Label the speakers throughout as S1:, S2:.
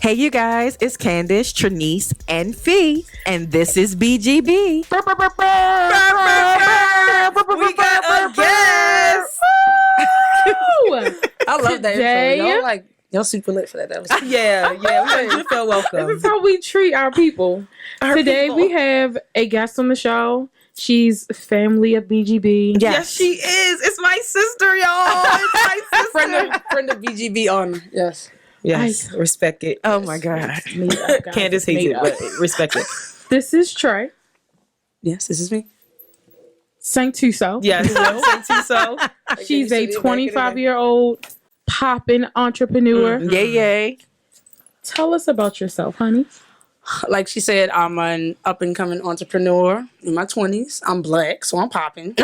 S1: Hey, you guys, it's Candice, Trinice, and Fee, and this is BGB.
S2: We got a guest.
S3: I love that intro.
S2: Y'all super lit for that. That was
S3: You feel welcome.
S4: This is how we treat our people. Today we have a guest on the show. She's family of BGB.
S3: Yes, she is. It's my sister, y'all. It's my sister.
S2: friend of BGB on.
S3: Yes, respect it.
S1: Oh my God.
S3: Candice hates it, but respect it.
S4: This is Trey.
S2: Yes, this is me.
S4: Saintuso.
S3: Yes, Saintuso.
S4: She's a 25-year-old poppin' entrepreneur.
S1: Yay.
S4: Tell us about yourself, honey.
S2: Like she said, I'm an up-and-coming entrepreneur in my 20s. I'm black, so I'm popping.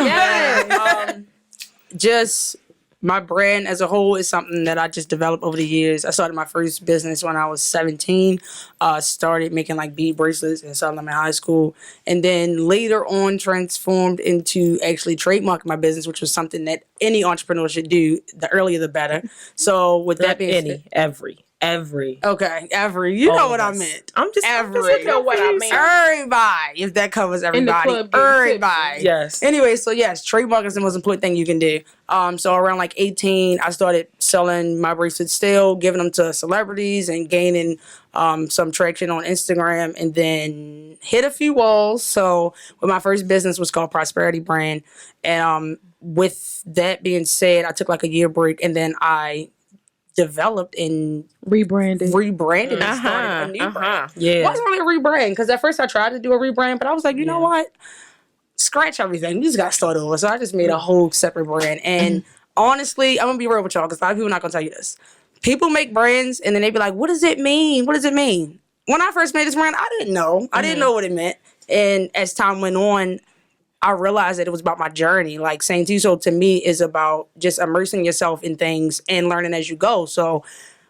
S2: Just my brand as a whole is something that I just developed over the years. I started my first business when I was 17. Started making like bead bracelets and selling them in high school. And then later on transformed into actually trademarking my business, which was something that any entrepreneur should do. The earlier, the better. So with that being said,
S3: every.
S2: Okay, every. You know what I meant.
S3: I'm just
S2: every.
S4: You know what I meant.
S2: Everybody. If that covers everybody. Everybody.
S3: Yes.
S2: Anyway, so yes, trademarking is the most important thing you can do. So around like 18, I started selling my bracelets still, giving them to celebrities and gaining some traction on Instagram, and then hit a few walls. So with my first business was called Prosperity Brand. And with that being said, I took like a year break, and then I developed and rebranded and started a new brand.
S3: Yeah.
S2: It wasn't really a rebrand, because at first I tried to do a rebrand, but I was like, you know what? Scratch everything. You just got to start over. So I just made a whole separate brand. And honestly, I'm going to be real with y'all, because a lot of people are not going to tell you this. People make brands and then they be like, what does it mean? What does it mean? When I first made this brand, I didn't know. I didn't know what it meant. And as time went on, I realized that it was about my journey. Like Saintuso to me is about just immersing yourself in things and learning as you go. So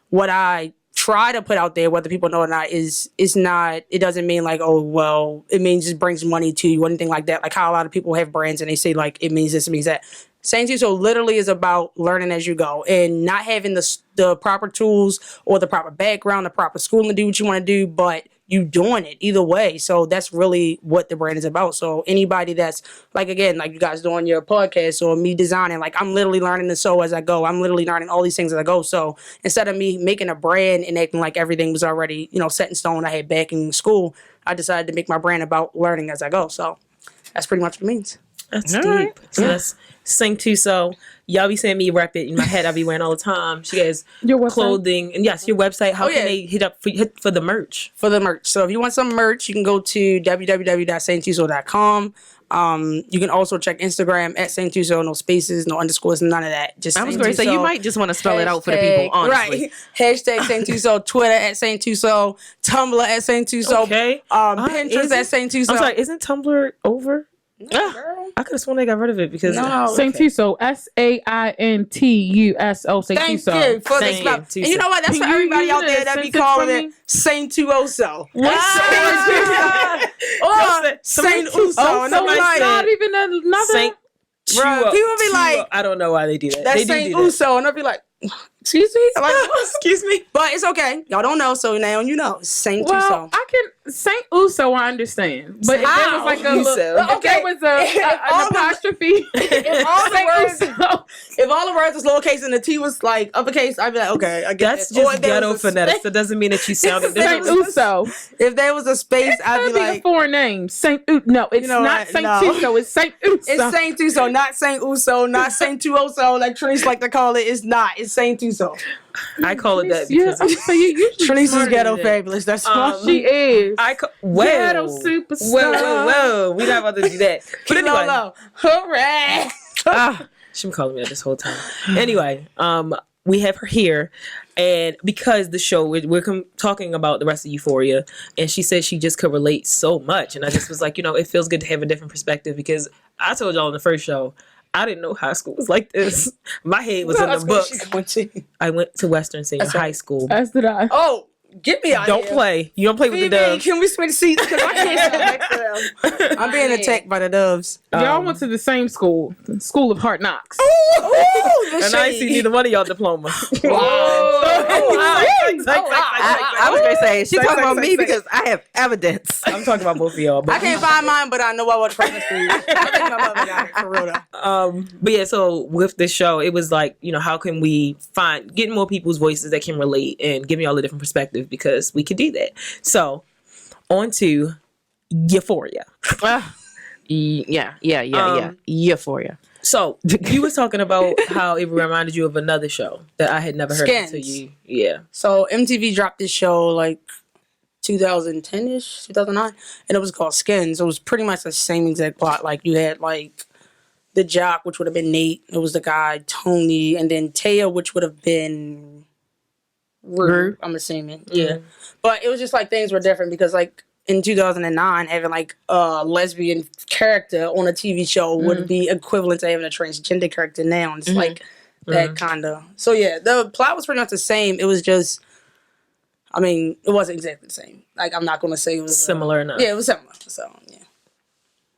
S2: what I try to put out there, whether people know or not, is not, it doesn't mean like, oh, well, it means just brings money to you or anything like that. Like how a lot of people have brands and they say like, it means this, it means that. Saintuso literally is about learning as you go and not having the proper tools or the proper background, the proper schooling to do what you want to do, but you doing it either way. So that's really what the brand is about. So anybody that's like, again, like you guys doing your podcast or me designing, like I'm literally learning to sew as I go. I'm literally learning all these things as I go. So instead of me making a brand and acting like everything was already, set in stone, I had back in school, I decided to make my brand about learning as I go. So that's pretty much what it means.
S3: That's deep. Right. So that's Saintuso. Y'all be saying me rep it in my head. I be wearing all the time. She has your clothing and yes, your website. How can they hit for the merch?
S2: For the merch. So if you want some merch, you can go to www.saintuso.com. You can also check Instagram at Saintuso, no spaces, no underscores, none of that. Just
S1: I was going to say you might just want to spell it out for the people, honestly.
S2: Right. Hashtag Saintuso, Twitter at Saintuso, Tumblr at Saintuso,
S3: okay.
S2: Pinterest at Saintuso.
S3: I'm sorry, isn't Tumblr over?
S2: No, girl.
S3: I could have sworn they got rid of it because
S4: Saintuso, Saintuso, Saintuso.
S2: Thank you for the spell. And you know what? That's for everybody out there that be calling it Saintuoso. Saintuso.
S4: And I'm like, not even another.
S2: Bro, people be like,
S3: I don't know why they do that.
S2: That's Saintuso, and I'll be like, excuse me? Like,
S3: excuse me?
S2: But it's okay. Y'all don't know, so now you know. Saintuso.
S4: Well, Saintuso, I understand. But if there was like if there was an apostrophe,
S2: if all the words was lowercase and the T was like uppercase, I'd be like, okay, I get
S3: that's just ghetto phonetics. That doesn't mean that you sounded
S4: Saintuso.
S2: If there was a space, I'd be like,
S4: a foreign name. No, it's not Saintuso. It's Saintuso.
S2: It's Saintuso, not Saintuso, not Saintuoso, like Trinice like to call it. It's not. It's Saintuso.
S3: I call it that because
S2: Trinice is ghetto fabulous. That's why
S4: she is.
S3: Ghetto
S4: superstar.
S3: Whoa. We not about to do that. But anyway,
S2: hooray!
S3: She been calling me that this whole time. Anyway, we have her here, and because the show we're talking about the rest of Euphoria, and she said she just could relate so much, and I just was like, it feels good to have a different perspective because I told y'all in the first show. I didn't know high school was like this. My head was in the books. I went to Western Senior High School.
S4: As did I.
S2: Oh, Get me out
S3: Don't
S2: here.
S3: play. You don't play with the
S2: Phoebe,
S3: doves.
S2: can we switch seats? Because I can't sit next to them. I'm being attacked by the doves.
S4: Y'all went to the same school of Hard Knocks.
S3: And I ain't seen neither one of y'all diploma.
S1: I was gonna say she talking about me because I have evidence.
S3: I'm talking about both of y'all. But
S2: I can't find mine, but I know I was present for you. I think my mother got it for real though.
S3: But yeah, so with this show, it was like, how can we get more people's voices that can relate and give y'all a different perspective, because we could do that. So on to Euphoria.
S1: Yeah. Euphoria.
S3: So you was talking about how it reminded you of another show that I had never heard
S2: Skins.
S3: until you. Yeah.
S2: So MTV dropped this show like 2010-ish, 2009, and it was called Skins. It was pretty much the same exact plot. Like you had like the jock, which would have been Nate. It was the guy Tony, and then Taya, which would have been Rue. I'm assuming, yeah. But it was just like things were different because like in 2009, having like a lesbian character on a TV show would be equivalent to having a transgender character now. And it's like that kind of. So yeah, the plot was pretty much the same. It was just, I mean, it wasn't exactly the same. Like I'm not going to say it was
S3: Similar enough.
S2: Yeah, it was similar. So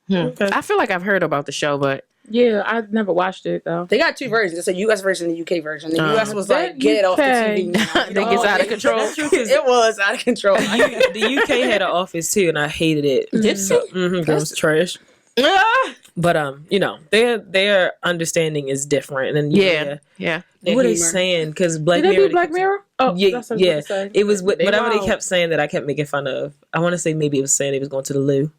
S2: yeah.
S3: Okay.
S1: I feel like I've heard about the show, but
S4: Yeah, I never watched it though.
S2: They got two versions. It's a US version and a UK version. The US was like, get it off the TV now.
S1: I think it's out of control.
S2: It was out of control.
S3: The UK had an office too, and I hated it.
S2: Did
S3: It was trash. But their understanding is different, and
S1: Yeah.
S3: what are they saying? Because Black
S4: Did they
S3: Mirror.
S4: do Black Mirror? Oh,
S3: Yeah,
S4: that's what I was
S3: yeah.
S4: gonna say.
S3: It was whatever they
S2: wild.
S3: kept saying that I kept making fun of. I want to say maybe it was saying they was going to the loo.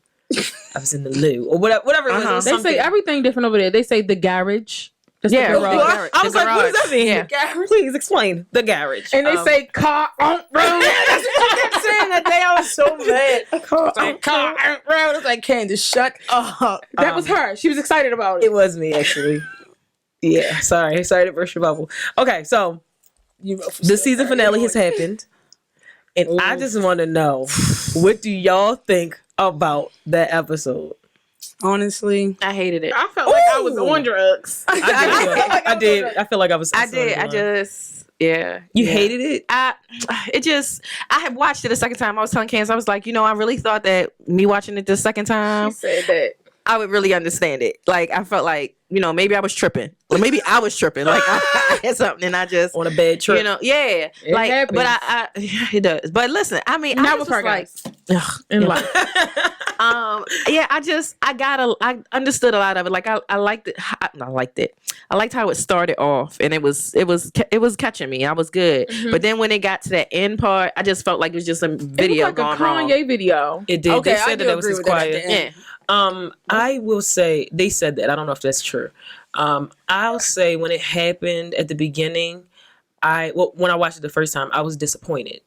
S3: I was in the loo or whatever it was. It was
S4: They
S3: something.
S4: say everything different over there. They say the garage. That's
S1: Yeah,
S4: the garage.
S1: the
S3: I was like, what does that mean?
S1: Yeah.
S3: Please explain the garage.
S4: And they say car on road.
S2: That's what you kept saying that day. I was so mad. I was like, Candace, shut up.
S4: That was her. She was excited about it.
S3: It was me actually. Yeah, sorry to burst your bubble. Okay, so the season finale has happened, and I just want to know, what do y'all think about that episode?
S2: Honestly,
S1: I hated it.
S4: I felt like I was on drugs.
S3: I did. I feel like I was.
S1: I did. I just, yeah.
S3: You
S1: yeah.
S3: hated it?
S1: I had watched it a second time. I was telling Candace, I was like, I really thought that me watching it the second time,
S4: She said that.
S1: I would really understand it. Like, I felt like, maybe I was tripping. Or maybe I was tripping. Like, I had something and I just,
S3: On a bad trip.
S1: yeah.
S4: It
S1: like,
S4: happens.
S1: but I it does. But listen, I mean, I
S4: Not
S1: just
S4: with her
S1: was like,
S4: guys. In life.
S1: yeah, I understood a lot of it. Like I liked it. I liked it. I liked how it started off, and it was catching me. I was good. But then when it got to that end part, I just felt like it was just a video
S4: it was like
S1: gone
S4: a Kanye
S1: wrong.
S4: video.
S3: It did.
S2: Okay,
S3: They
S2: I
S3: said
S2: do
S3: that was
S2: agree
S3: his
S2: with that at
S3: quiet.
S2: the end.
S1: Yeah.
S3: I will say they said that. I don't know if that's true. I'll say when it happened at the beginning, when I watched it the first time, I was disappointed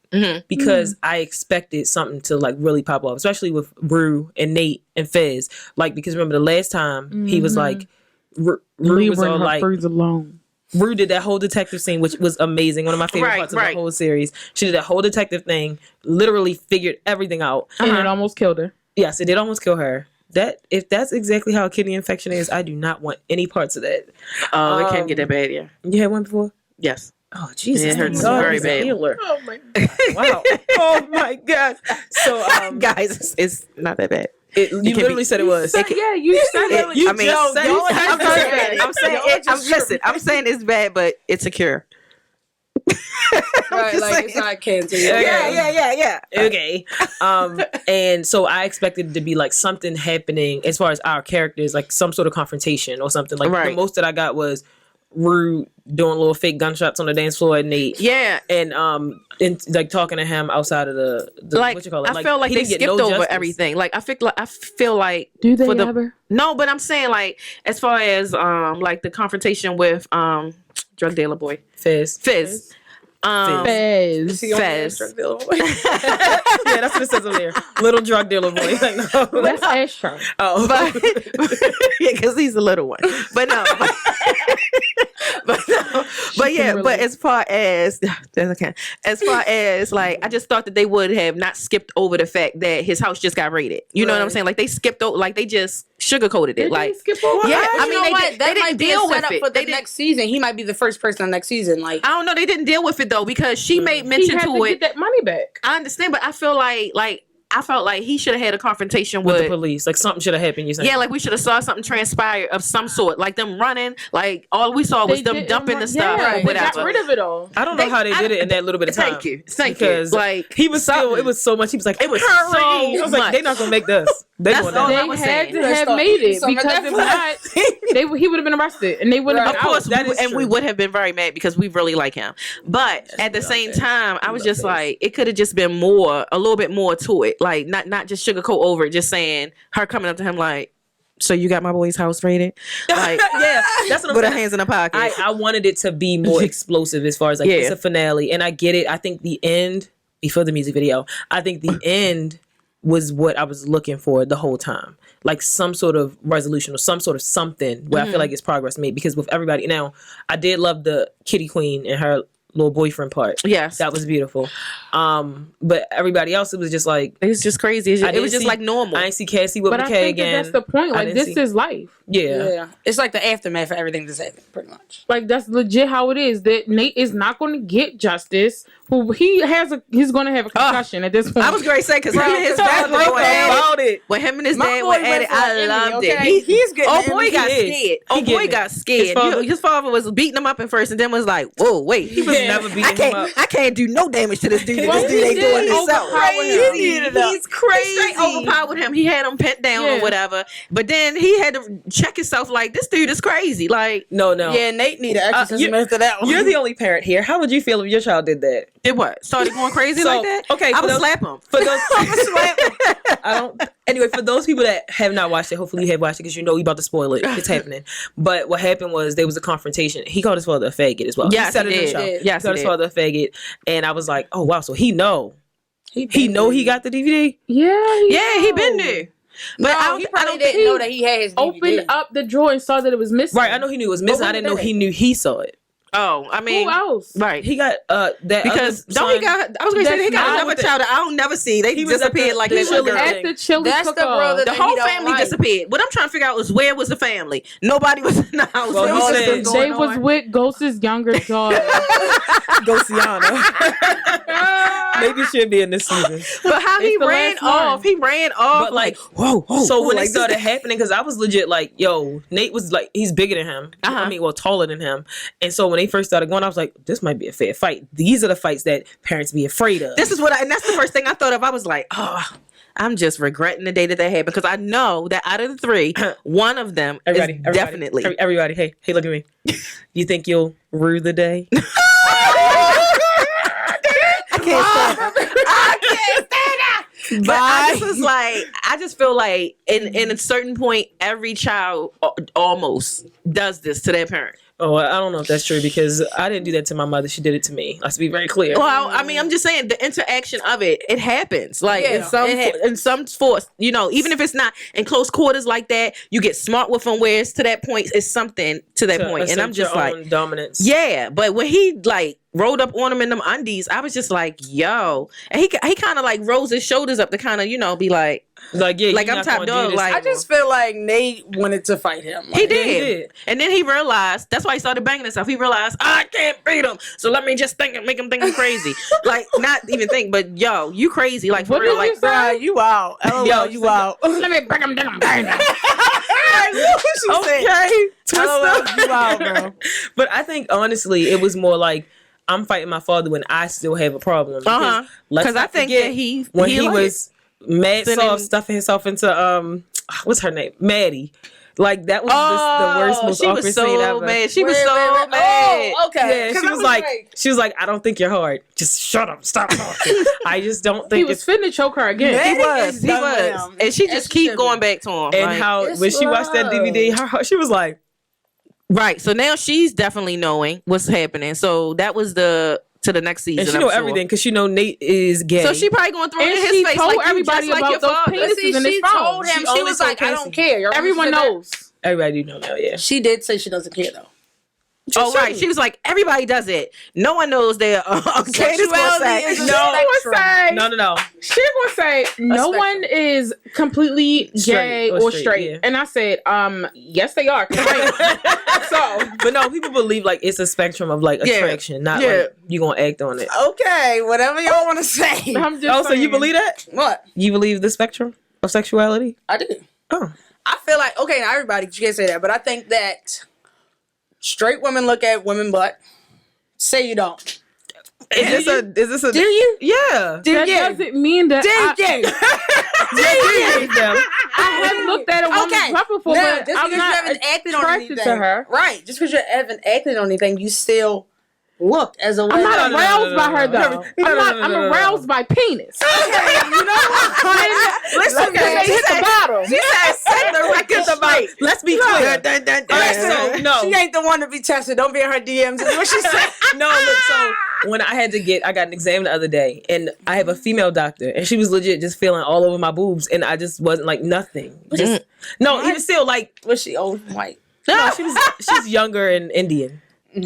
S3: because I expected something to like really pop off, especially with Rue and Nate and Fez. Like, because remember the last time he was like, Rue was all like,
S4: alone.
S3: Rue did that whole detective scene, which was amazing. One of my favorite
S1: Right,
S3: parts of
S1: right.
S3: the whole series. She did that whole detective thing, literally figured everything out.
S4: And it almost killed her.
S3: Yes, it did almost kill her. If that's exactly how a kidney infection is, I do not want any parts of that.
S1: It can't get that bad. Yeah.
S3: You had one before?
S1: Yes.
S3: Oh Jesus!
S1: It hurts
S3: God,
S1: very
S3: he's a
S1: bad.
S3: healer.
S4: Oh my God.
S3: Wow! Oh my God! So,
S1: Guys, it's not that bad.
S3: you
S1: can
S3: literally
S1: be-
S3: said it was.
S4: Yeah, you said it.
S3: You
S1: I mean,
S3: just said
S1: I'm
S3: it.
S1: saying, listen, I'm saying it's bad, but it's a cure.
S2: right?
S1: just
S2: Like
S1: saying.
S2: it's not cancer.
S1: Yeah.
S3: Okay. And so I expected it to be like something happening as far as our characters, like some sort of confrontation or something. Like
S1: Right.
S3: the most that I got was Rue doing little fake gunshots on the dance floor at Nate.
S1: Yeah.
S3: And like talking to him outside of the
S1: Like,
S3: what you call it?
S1: I felt like
S3: he
S1: they
S3: didn't get
S1: skipped
S3: no
S1: over
S3: justice.
S1: everything. Like I feel like
S4: Do they
S1: for the-
S4: ever?
S1: No, but I'm saying like as far as like the confrontation with drug dealer boy
S3: Fizz.
S1: Fizz.
S4: Fez.
S1: Fez.
S3: Yeah, that's what it says on there. Little drug dealer boy. Like, no.
S4: That's Ashtray.
S3: Oh,
S1: But yeah, because he's a little one. But no, but no. But yeah, but as far as like, I just thought that they would have not skipped over the fact that his house just got raided. You know what I'm saying? Like they skipped over, like they just sugarcoated it. Like
S4: skip over.
S1: yeah,
S2: I mean,
S1: they didn't deal with it
S2: for the next season. He might be the first person on next season. Like
S1: I don't know, they didn't deal with it though because she made mention to it.
S4: Get that money back.
S1: I understand, but I feel like I felt like he should have had a confrontation
S3: with the police. Like something should have happened. You saying?
S1: Yeah, like we should have saw something transpire of some sort. Like them running. Like all we saw was them dumping the stuff.
S4: Yeah,
S1: or whatever.
S4: They got rid of it all.
S3: I don't know how they did it in that little bit of time.
S1: Thank you.
S3: Because
S1: like
S3: he was still. It was so much. He was like,
S1: it was so
S3: I was like,
S1: much.
S3: they're not gonna make this.
S1: That's all I
S4: They
S1: was
S4: had
S1: saying.
S4: to have made it because if not, he would have been arrested and they would have been
S1: Of course,
S4: out.
S1: we would have been very mad because we really like him. But at the same time, I was just like, it could have just been a little bit more to it. Like not just sugarcoat over it, just saying her coming up to him like, so you got my boy's house raided? Like,
S3: yeah, that's what I'm
S1: with
S3: saying.
S1: her hands in her pocket.
S3: I wanted it to be more explosive as far as like it's a finale, and I get it. I think the end before the music video, I think the end was what I was looking for the whole time. Like some sort of resolution or some sort of something where I feel like it's progress made. Because with everybody now, I did love the Kitty Queen and her little boyfriend part.
S1: Yes,
S3: that was beautiful. But everybody else, it was just like
S1: it was just crazy. It was just like normal.
S3: I didn't see Cassie with McKay again.
S4: That's the point. Like this is life.
S3: Yeah,
S2: it's like the aftermath of everything that's happened, pretty much.
S4: Like that's legit how it is. That Nate is not going to get justice. He's going to have a concussion at this point.
S1: I was going to say because him and his dad were at it. When him and his dad were at it, I loved it.
S2: He's getting.
S1: Oh boy got scared. Oh boy got scared. His father was beating him up at first, and then was like, "Whoa, wait,
S3: he was never beating him up.
S1: I can't do no damage to this dude. This dude ain't doing himself. He's crazy. He straight overpowered him. He had him pent down or whatever. But then he had to check himself. Like this dude is crazy. Like
S3: no.
S2: Yeah, Nate need an exorcism after that one.
S3: You're the only parent here. How would you feel if your child did that?
S1: Did what? Started going crazy like that?
S3: Okay,
S1: I would slap him.
S3: For those, I don't. Anyway, for those people that have not watched it, hopefully you have watched it because you know we about to spoil it. It's happening. But what happened was there was a confrontation. He called his father a faggot as well.
S1: Yes,
S3: he said
S1: he
S3: it in the show.
S1: did.
S3: Yes, he called his father a faggot, and I was like, oh wow, so he know. He know he got the DVD.
S4: Yeah,
S1: he been there. But
S2: no, he probably didn't know that he had his DVD.
S4: Opened up the drawer and saw that it was missing.
S3: Right, I know he knew it was missing. I didn't know he knew he saw it.
S1: Oh, I mean,
S4: who else?
S1: Right,
S3: he got that
S1: because don't he got? I was going to say he got another child that I don't never see. They disappeared like that.
S4: At the chili
S2: That's the brother.
S1: The whole family disappeared. What I'm trying to figure out is where was the family? Nobody was in the house.
S3: Well,
S4: they was with Ghost's younger daughter,
S3: Ghostsiana. Maybe she'll be in this season.
S1: But how he ran off? He ran off.
S3: But like,
S1: whoa.
S3: So when it started happening, because I was legit like, yo, Nate was like, he's bigger than him. I mean, well, taller than him. And so when they first started going, I was like, this might be a fair fight. These are the fights that parents be afraid of.
S1: This is and that's the first thing I thought of. I was like, oh, I'm just regretting the day that they had because I know that out of the three, one of them is definitely.
S3: Everybody, hey, look at me. You think you'll rue the day?
S1: I can't stand that. But I just feel like in a certain point, every child almost does this to their parent.
S3: Oh, I don't know if that's true because I didn't do that to my mother. She did it to me. Let's be very clear.
S1: Well, I mean, I'm just saying the interaction of it happens. Like in some force, you know, even if it's not in close quarters like that, you get smart with them where it's to that point, it's something to that point. And I'm just like
S3: dominance.
S1: Yeah, but when he like rolled up on him in them undies, I was just like, yo. And he kind of like rose his shoulders up to kind of, you know, be like
S3: yeah,
S1: like I'm top dog. Like
S2: I just feel like Nate wanted to fight him. Like,
S1: he did. And then he realized that's why he started banging himself. He realized I can't beat him, so let me just make him think I'm crazy. Like not even think, but yo, you crazy? Like for real? Like
S2: you out? Yo, you out?
S4: Let me break him down.
S2: Okay, Twister, you out, bro.
S3: But I think honestly, it was more like I'm fighting my father when I still have a problem.
S1: Because I think that he
S3: was mad soft stuffing himself into what's her name, Maddie. Like that was the worst, most awkward scene ever.
S1: Mad. She was so mad.
S2: Oh, okay.
S3: Yeah, she was like, I don't think you're hard. Just shut up, stop talking. I just don't think
S4: he was finna choke her again.
S1: He was, and she just keep going back to him.
S3: And how when she watched that DVD, she was like,
S1: right. So now she's definitely knowing what's happening. So that was to the next season.
S3: And she know everything because she know Nate is gay.
S1: So she probably going to throw it in his face
S4: told
S1: like
S4: everybody
S1: you just
S4: about
S1: like your
S4: those penises in his phone.
S2: She told him. She was like, I don't care.
S4: Everyone knows.
S3: Everybody do know now, yeah.
S2: She did say she doesn't care though.
S1: Oh, right. She was like, everybody does it. No one knows their
S2: Sexuality is a
S3: No.
S4: She's gonna say no one is completely gay or straight.
S3: Yeah.
S4: And I said, yes, they are. So,
S3: but no, people believe like it's a spectrum of like attraction, not like you gonna act on it.
S2: Okay, whatever y'all want to say.
S4: I'm just
S3: So you believe that?
S2: What?
S3: You believe the spectrum of sexuality?
S2: I do.
S3: Oh,
S2: I feel like, okay, not everybody, you can't say that, but I think that straight women look at women butt. Say you don't.
S3: Is this a?
S2: Do you?
S3: Yeah.
S4: that doesn't mean that I have looked at a woman's butt before,
S2: now,
S4: but
S2: just
S4: I'm
S2: because you
S4: not
S2: haven't acted on
S4: attracted
S2: anything,
S4: to her.
S2: right? Just because you haven't acted on anything, you still look as a woman.
S4: I'm not aroused by her though. I'm aroused by penis.
S2: Okay, you know what?
S4: Listen, they hit the bottom.
S2: She said, set the record straight.
S3: Let's be clear.
S2: All right, so
S3: No.
S2: she ain't the one to be tested. Don't be in her DMs. Is what she said.
S3: No, look, so when I got an exam the other day, and I have a female doctor, and she was legit just feeling all over my boobs, and I just wasn't like nothing. Just even still like
S2: Was she old and white?
S3: no, she's younger and Indian.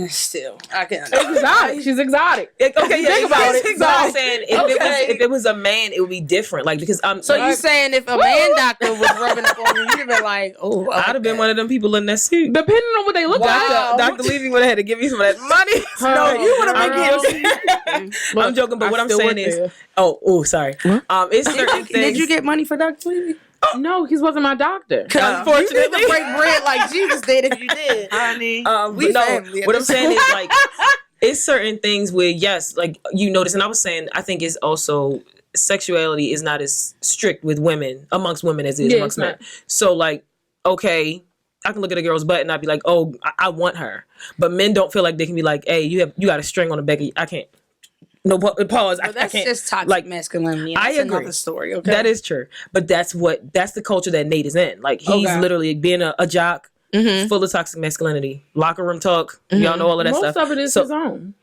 S2: Still, I can't.
S4: Exotic. She's exotic.
S3: Okay, yeah,
S4: think about it.
S3: So I'm saying if it was a man, it would be different. Like because I'm
S2: So you saying if a man doctor was rubbing up on you, you'd have been like, oh,
S3: I'd have been one of them people in that suit.
S4: Depending on what they look like.
S3: Dr. Levy would have had to give me some of that money.
S2: No, you would have been guilty.
S3: I'm joking, but what I'm saying is, sorry. It's certain things.
S2: Did you get money for Dr. Levy?
S4: No, he wasn't my doctor.
S2: Unfortunately, you need to break bread like Jesus did if you did.
S1: honey.
S2: We
S3: no,
S2: family.
S3: what I'm saying is like it's certain things where yes, like you notice, and I was saying I think it's also sexuality is not as strict with women amongst women as it is amongst men. So like, okay, I can look at a girl's butt and I'd be like, oh, I want her, but men don't feel like they can be like, hey, you got a string on the back. I can't. No pause.
S2: Well, that's
S3: I can't.
S2: just toxic
S3: like,
S2: masculinity.
S3: I
S2: That's
S3: agree.
S2: another story. Okay,
S3: That is true, but that's the culture that Nate is in. Like he's literally being a jock, full of toxic masculinity, locker room talk. Y'all know all of that
S4: Most
S3: stuff.
S4: of it is his own.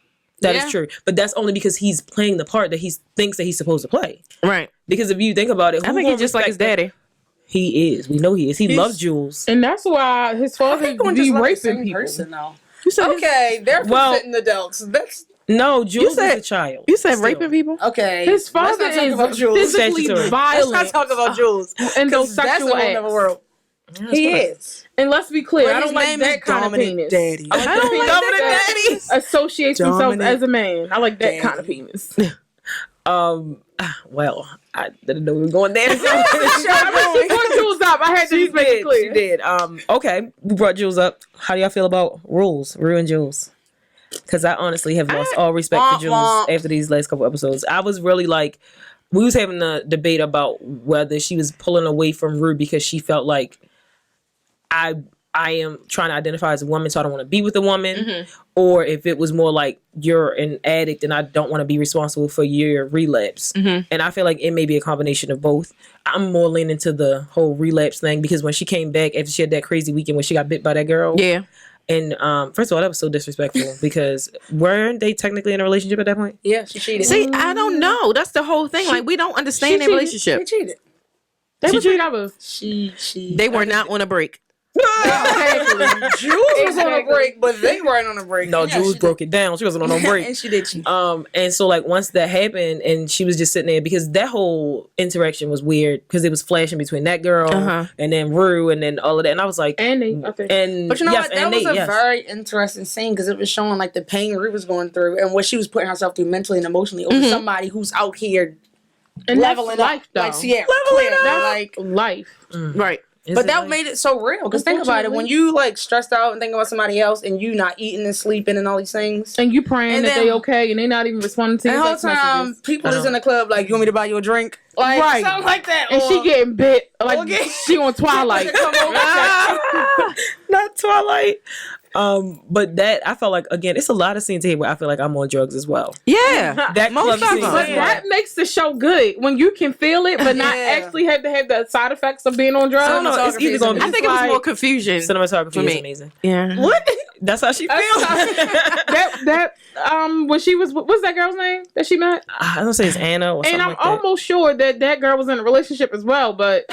S3: That is true, but that's only because he's playing the part that he thinks that he's supposed to play.
S1: Right.
S3: Because if you think about it,
S1: I think he's just like his daddy.
S3: He is. We know he is. He loves Jules.
S4: And that's why his father be raping people.
S2: person, though.
S1: You said
S2: Okay, they're consenting adults. That's
S3: No, Jules
S1: said-
S3: is a child.
S1: You said
S3: Still.
S1: raping people?
S2: okay.
S4: His
S2: Let's
S4: father
S2: not talk
S4: is
S2: about Jules.
S4: physically
S3: Statutory.
S4: violent
S2: Let's not talk about Jules.
S4: and those
S2: That's a
S4: sexual
S2: whole nother
S4: acts.
S2: world. He is.
S4: And let's be clear,
S2: But
S4: I
S2: his
S4: don't like
S2: name
S4: that
S2: is
S4: kind of
S2: Dominant
S4: penis.
S2: Daddy.
S4: I like
S3: I don't
S4: the
S3: like
S4: penis
S3: Dominant
S4: that
S3: Daddies.
S4: associates themselves
S2: Dominant
S4: as a man. I like that
S2: Daddy.
S4: kind of penis.
S3: Well, I didn't know we were going there.
S4: I mean, she brought Jules up. I had to just make it clear.
S3: She did. Okay, we brought Jules up. How do y'all feel about Rue and Jules? Because I honestly have lost all respect for Jules after these last couple episodes. I was really like, we was having a debate about whether she was pulling away from Rue because she felt like I am trying to identify as a woman, so I don't want to be with a woman, or if it was more like you're an addict and I don't want to be responsible for your relapse. And I feel like it may be a combination of both. I'm more leaning to the whole relapse thing because when she came back after she had that crazy weekend when she got bit by that girl,
S1: Yeah.
S3: and first of all, that was so disrespectful because weren't they technically in a relationship at that point?
S2: Yeah, she cheated.
S1: See, I don't know. That's the whole thing. Like, we don't understand their
S2: She
S1: relationship.
S2: cheated.
S4: They were together.
S1: They were not on a break.
S2: Exactly. Jules was on a break, but they weren't on a break.
S3: No,
S2: Yeah,
S3: Jules
S2: she
S3: broke it down. She wasn't on no break.
S2: and she did cheat.
S3: And so like once that happened and she was just sitting there because that whole interaction was weird because it was flashing between that girl and then Rue and then all of that. And I was like,
S4: And they, I think.
S3: and
S2: But you know
S3: yes,
S2: what? That
S3: and
S2: was
S3: Nate,
S2: a very interesting scene because it was showing like the pain Rue was going through and what she was putting herself through mentally and emotionally over somebody who's out here
S4: and
S2: leveling
S4: that's life,
S2: up
S4: though.
S2: like Sierra.
S3: Leveling
S2: Clearly,
S3: up.
S2: like.
S4: Life.
S1: Right.
S2: But that made it so real. Because think about it. When you like stressed out and think about somebody else and you not eating and sleeping and all these things.
S4: And you praying
S2: And
S4: that
S2: then-
S4: they okay and they not even responding to
S2: And
S4: your
S2: the whole
S4: text
S2: time,
S4: messages.
S2: people is in the club like, you want me to buy you a drink? Like,
S4: Right.
S2: something like that.
S4: And she getting bit like
S2: Okay.
S4: she on Twilight.
S3: not Twilight. But that I felt like again, it's a lot of scenes here where I feel like I'm on drugs as well.
S1: Yeah.
S3: That
S1: Most
S3: club
S1: of
S3: scene,
S1: them.
S4: But that makes the show good when you can feel it, but not
S2: Yeah.
S4: actually have to have the side effects of being on drugs.
S3: I don't know. It's either gonna be
S1: I think it was more confusion.
S3: cinematography
S1: For
S3: is
S1: me.
S3: amazing.
S1: Yeah.
S3: What? That's how she feels.
S4: that when she was what's that girl's name that she met?
S3: I don't say it's Anna or something
S4: And I'm
S3: like that.
S4: almost sure that girl was in a relationship as well, but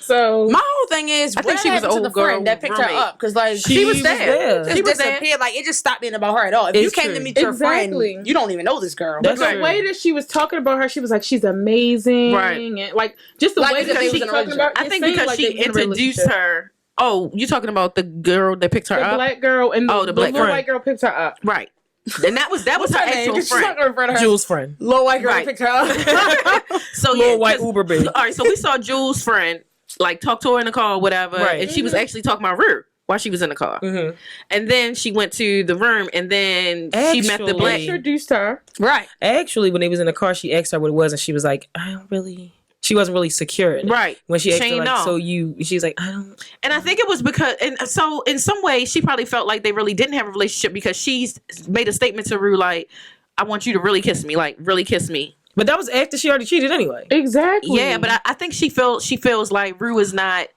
S4: So
S2: my whole thing is,
S1: I think she was an old girl
S2: that picked her
S1: roommate.
S2: up because like
S1: She was there.
S2: Just
S1: She was there.
S2: disappeared. Like it just stopped being about her at all. If you came to meet your friend, you don't even know this girl.
S4: But the way that she was talking about her, she was like, she's amazing,
S1: right?
S4: And like just the way that she was talking about.
S1: I think because she introduced her. Oh, you talking about the girl that picked her up?
S4: The black girl and the
S1: black
S4: little white girl picked her up.
S1: Right. And that was her actual friend.
S3: Jules' friend.
S2: Little white girl picked her up.
S1: So
S3: little white Uber baby.
S1: All right, so we saw Jules' friend like talk to her in the car or whatever, and she was actually talking about her while she was in the car. And then she went to the room, and then she met the black.
S4: Introduced her.
S2: Right.
S3: Actually, when they was in the car, she asked her what it was, and she was like, she wasn't really secure in it.
S1: Right.
S3: When she asked her, like,
S1: no.
S3: she's like, I don't.
S1: And I think it was because, and so in some way, she probably felt like they really didn't have a relationship because she's made a statement to Rue like, I want you to really kiss me, like really kiss me.
S3: But that was after she already cheated anyway.
S4: Exactly.
S1: Yeah, but I think she feels like Rue is not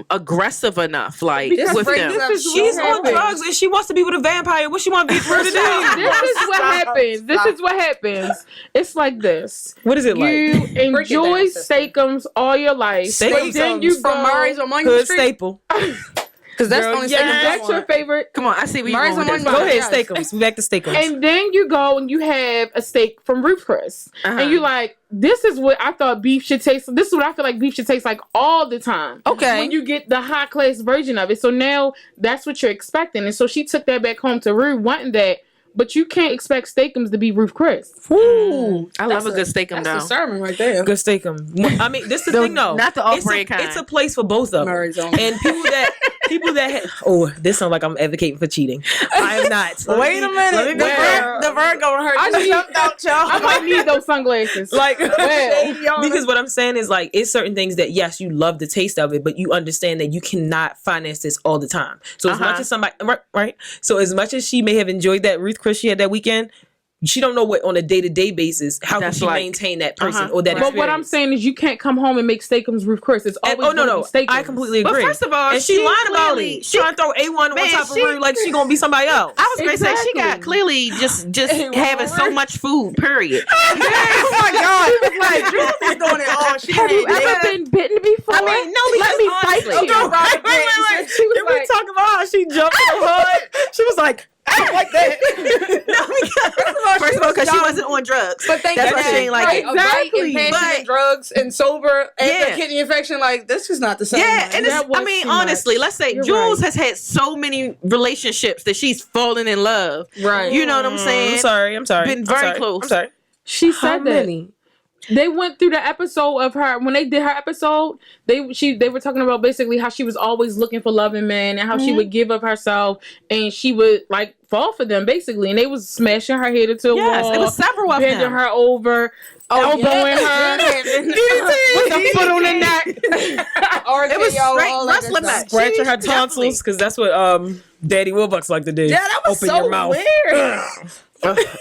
S1: aggressive enough, like with them.
S3: She's on drugs and she wants to be with a vampire. What she want to be for today?
S4: This is what happens. This is what happens. It's like this.
S3: What is it like?
S4: You enjoy steakums all your life.
S3: Steakums
S4: then you
S2: from Murray's on Monument
S3: Hood
S2: Street.
S3: staple.
S2: Because that's the only steakums.
S4: That's your favorite.
S1: Come on, I see where you're
S2: Murray's
S1: going with
S2: on
S1: this.
S3: Go
S2: Monument.
S3: ahead, steakums. We back to steakums.
S4: And then you go and you have a steak from Ruth Chris. And you're like, this is what I thought beef should taste. This is what I feel like beef should taste like all the time.
S2: Okay.
S4: When you get the high class version of it. So now that's what you're expecting. And so she took that back home to Ruth wanting that. But you can't expect steakums to be Ruth Chris.
S1: Ooh, I love a good steakum though.
S2: That's a sermon right there.
S3: Good steakum. I mean, this is the thing though.
S1: Not the off-brand kind.
S3: It's a place for both of them.
S2: Murray's on.
S3: And people that this sounds like I'm advocating for cheating. I am not.
S2: Wait a minute. The bird gonna hurt. I jumped out, y'all.
S4: I might need those sunglasses.
S3: Like, because what I'm saying is like, it's certain things that yes, you love the taste of it, but you understand that you cannot finance this all the time. So as much as somebody, right? So as much as she may have enjoyed that Ruth Chris she had that weekend, she don't know what on a day-to-day basis how can she maintain that person or that experience.
S4: But what I'm saying is you can't come home and make steakums Ruth Chris. It's always steakums.
S3: I completely agree.
S1: But first of all,
S3: and she lied about it. She trying to throw A1 on top of Ruth like she gonna be somebody else.
S1: I was gonna say she got clearly just having so much food. Period.
S2: Oh my God! She was like, Jules is doing it all.
S4: Have you ever been bitten before?
S1: I mean, no,
S4: let me fight you.
S3: Wait. Did we talk about how she jumped in the hood? She was like, I don't like that.
S1: First of all, because she wasn't on drugs.
S2: But that's
S1: why she ain't like it.
S2: Exactly. And drugs and sober and a kidney infection, like this is not the same.
S1: Yeah, and I mean, honestly, let's say Jules has had so many relationships that she's fallen in love.
S2: Right.
S1: You know what I'm saying?
S3: I'm sorry.
S1: Been very close.
S3: I'm sorry.
S4: She said that. They went through the episode of her when they did her episode. They were talking about basically how she was always looking for loving men and how she would give up herself and she would like fall for them basically. And they was smashing her head into a wall.
S1: It was several of them.
S4: Bending her over, elbowing her with the foot on the neck.
S1: It was straight wrestling match.
S3: Scratching her tonsils because that's what Daddy Wilbucks like to do.
S2: Yeah, that was
S3: Open your mouth.
S2: weird.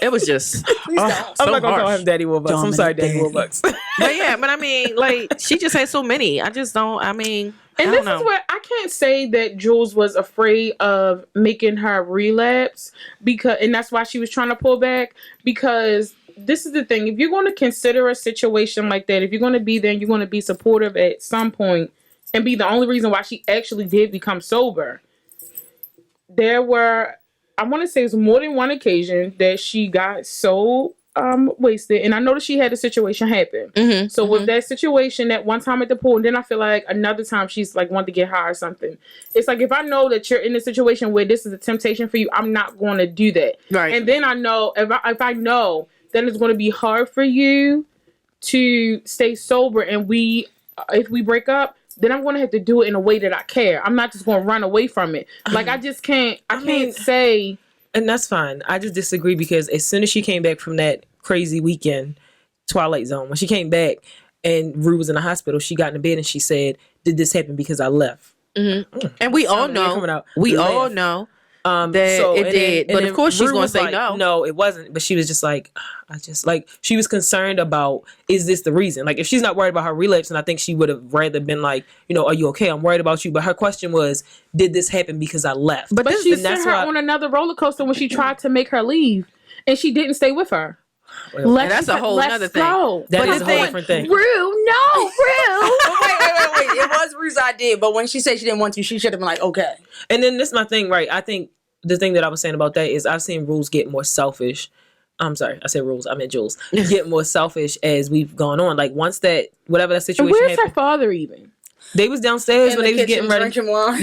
S1: It was just.
S3: I'm not gonna call him Daddy Wilbucks. I'm sorry, Daddy Wilbucks.
S1: But I mean, like she just had so many. I just don't. I mean,
S4: and this is where I can't say that Jules was afraid of making her relapse and that's why she was trying to pull back because. This is the thing. If you're going to consider a situation like that, if you're going to be there and you're going to be supportive at some point and be the only reason why she actually did become sober, there were, I want to say it's more than one occasion that she got so wasted. And I noticed she had a situation happen. So with that situation, that one time at the pool, and then I feel like another time she's like wanted to get high or something. It's like if I know that you're in a situation where this is a temptation for you, I'm not going to do that.
S1: Right.
S4: And then I know if I know that it's going to be hard for you to stay sober and if we break up, then I'm going to have to do it in a way that I care. I'm not just going to run away from it. Like I just can't, I can't say.
S3: And that's fine. I just disagree because as soon as she came back from that crazy weekend, Twilight Zone, when she came back and Rue was in the hospital, she got in the bed and she said, did this happen because I left?
S1: And we all know. We all know. That it did, but of course she's going to say no.
S3: No, it wasn't. But she was just like, she was concerned about, is this the reason? Like, if she's not worried about her relapse, and I think she would have rather been like, are you okay? I'm worried about you. But her question was, did this happen because I left?
S4: But she sent her on another roller coaster when she tried to make her leave, and she didn't stay with her.
S1: Well, that's a whole other thing.
S3: That is a whole different thing.
S4: Rue, no, Rue.
S2: Wait. It was Rue's idea, but when she said she didn't want to, she should have been like, okay.
S3: And then this is my thing, right? I think the thing that I was saying about that is I've seen Rules get more selfish. I'm sorry, I said Rules, I meant Jules. Get more selfish as we've gone on. Like once that, whatever that situation
S4: Where's
S3: happened.
S4: her father even?
S3: They was downstairs when they was getting ready.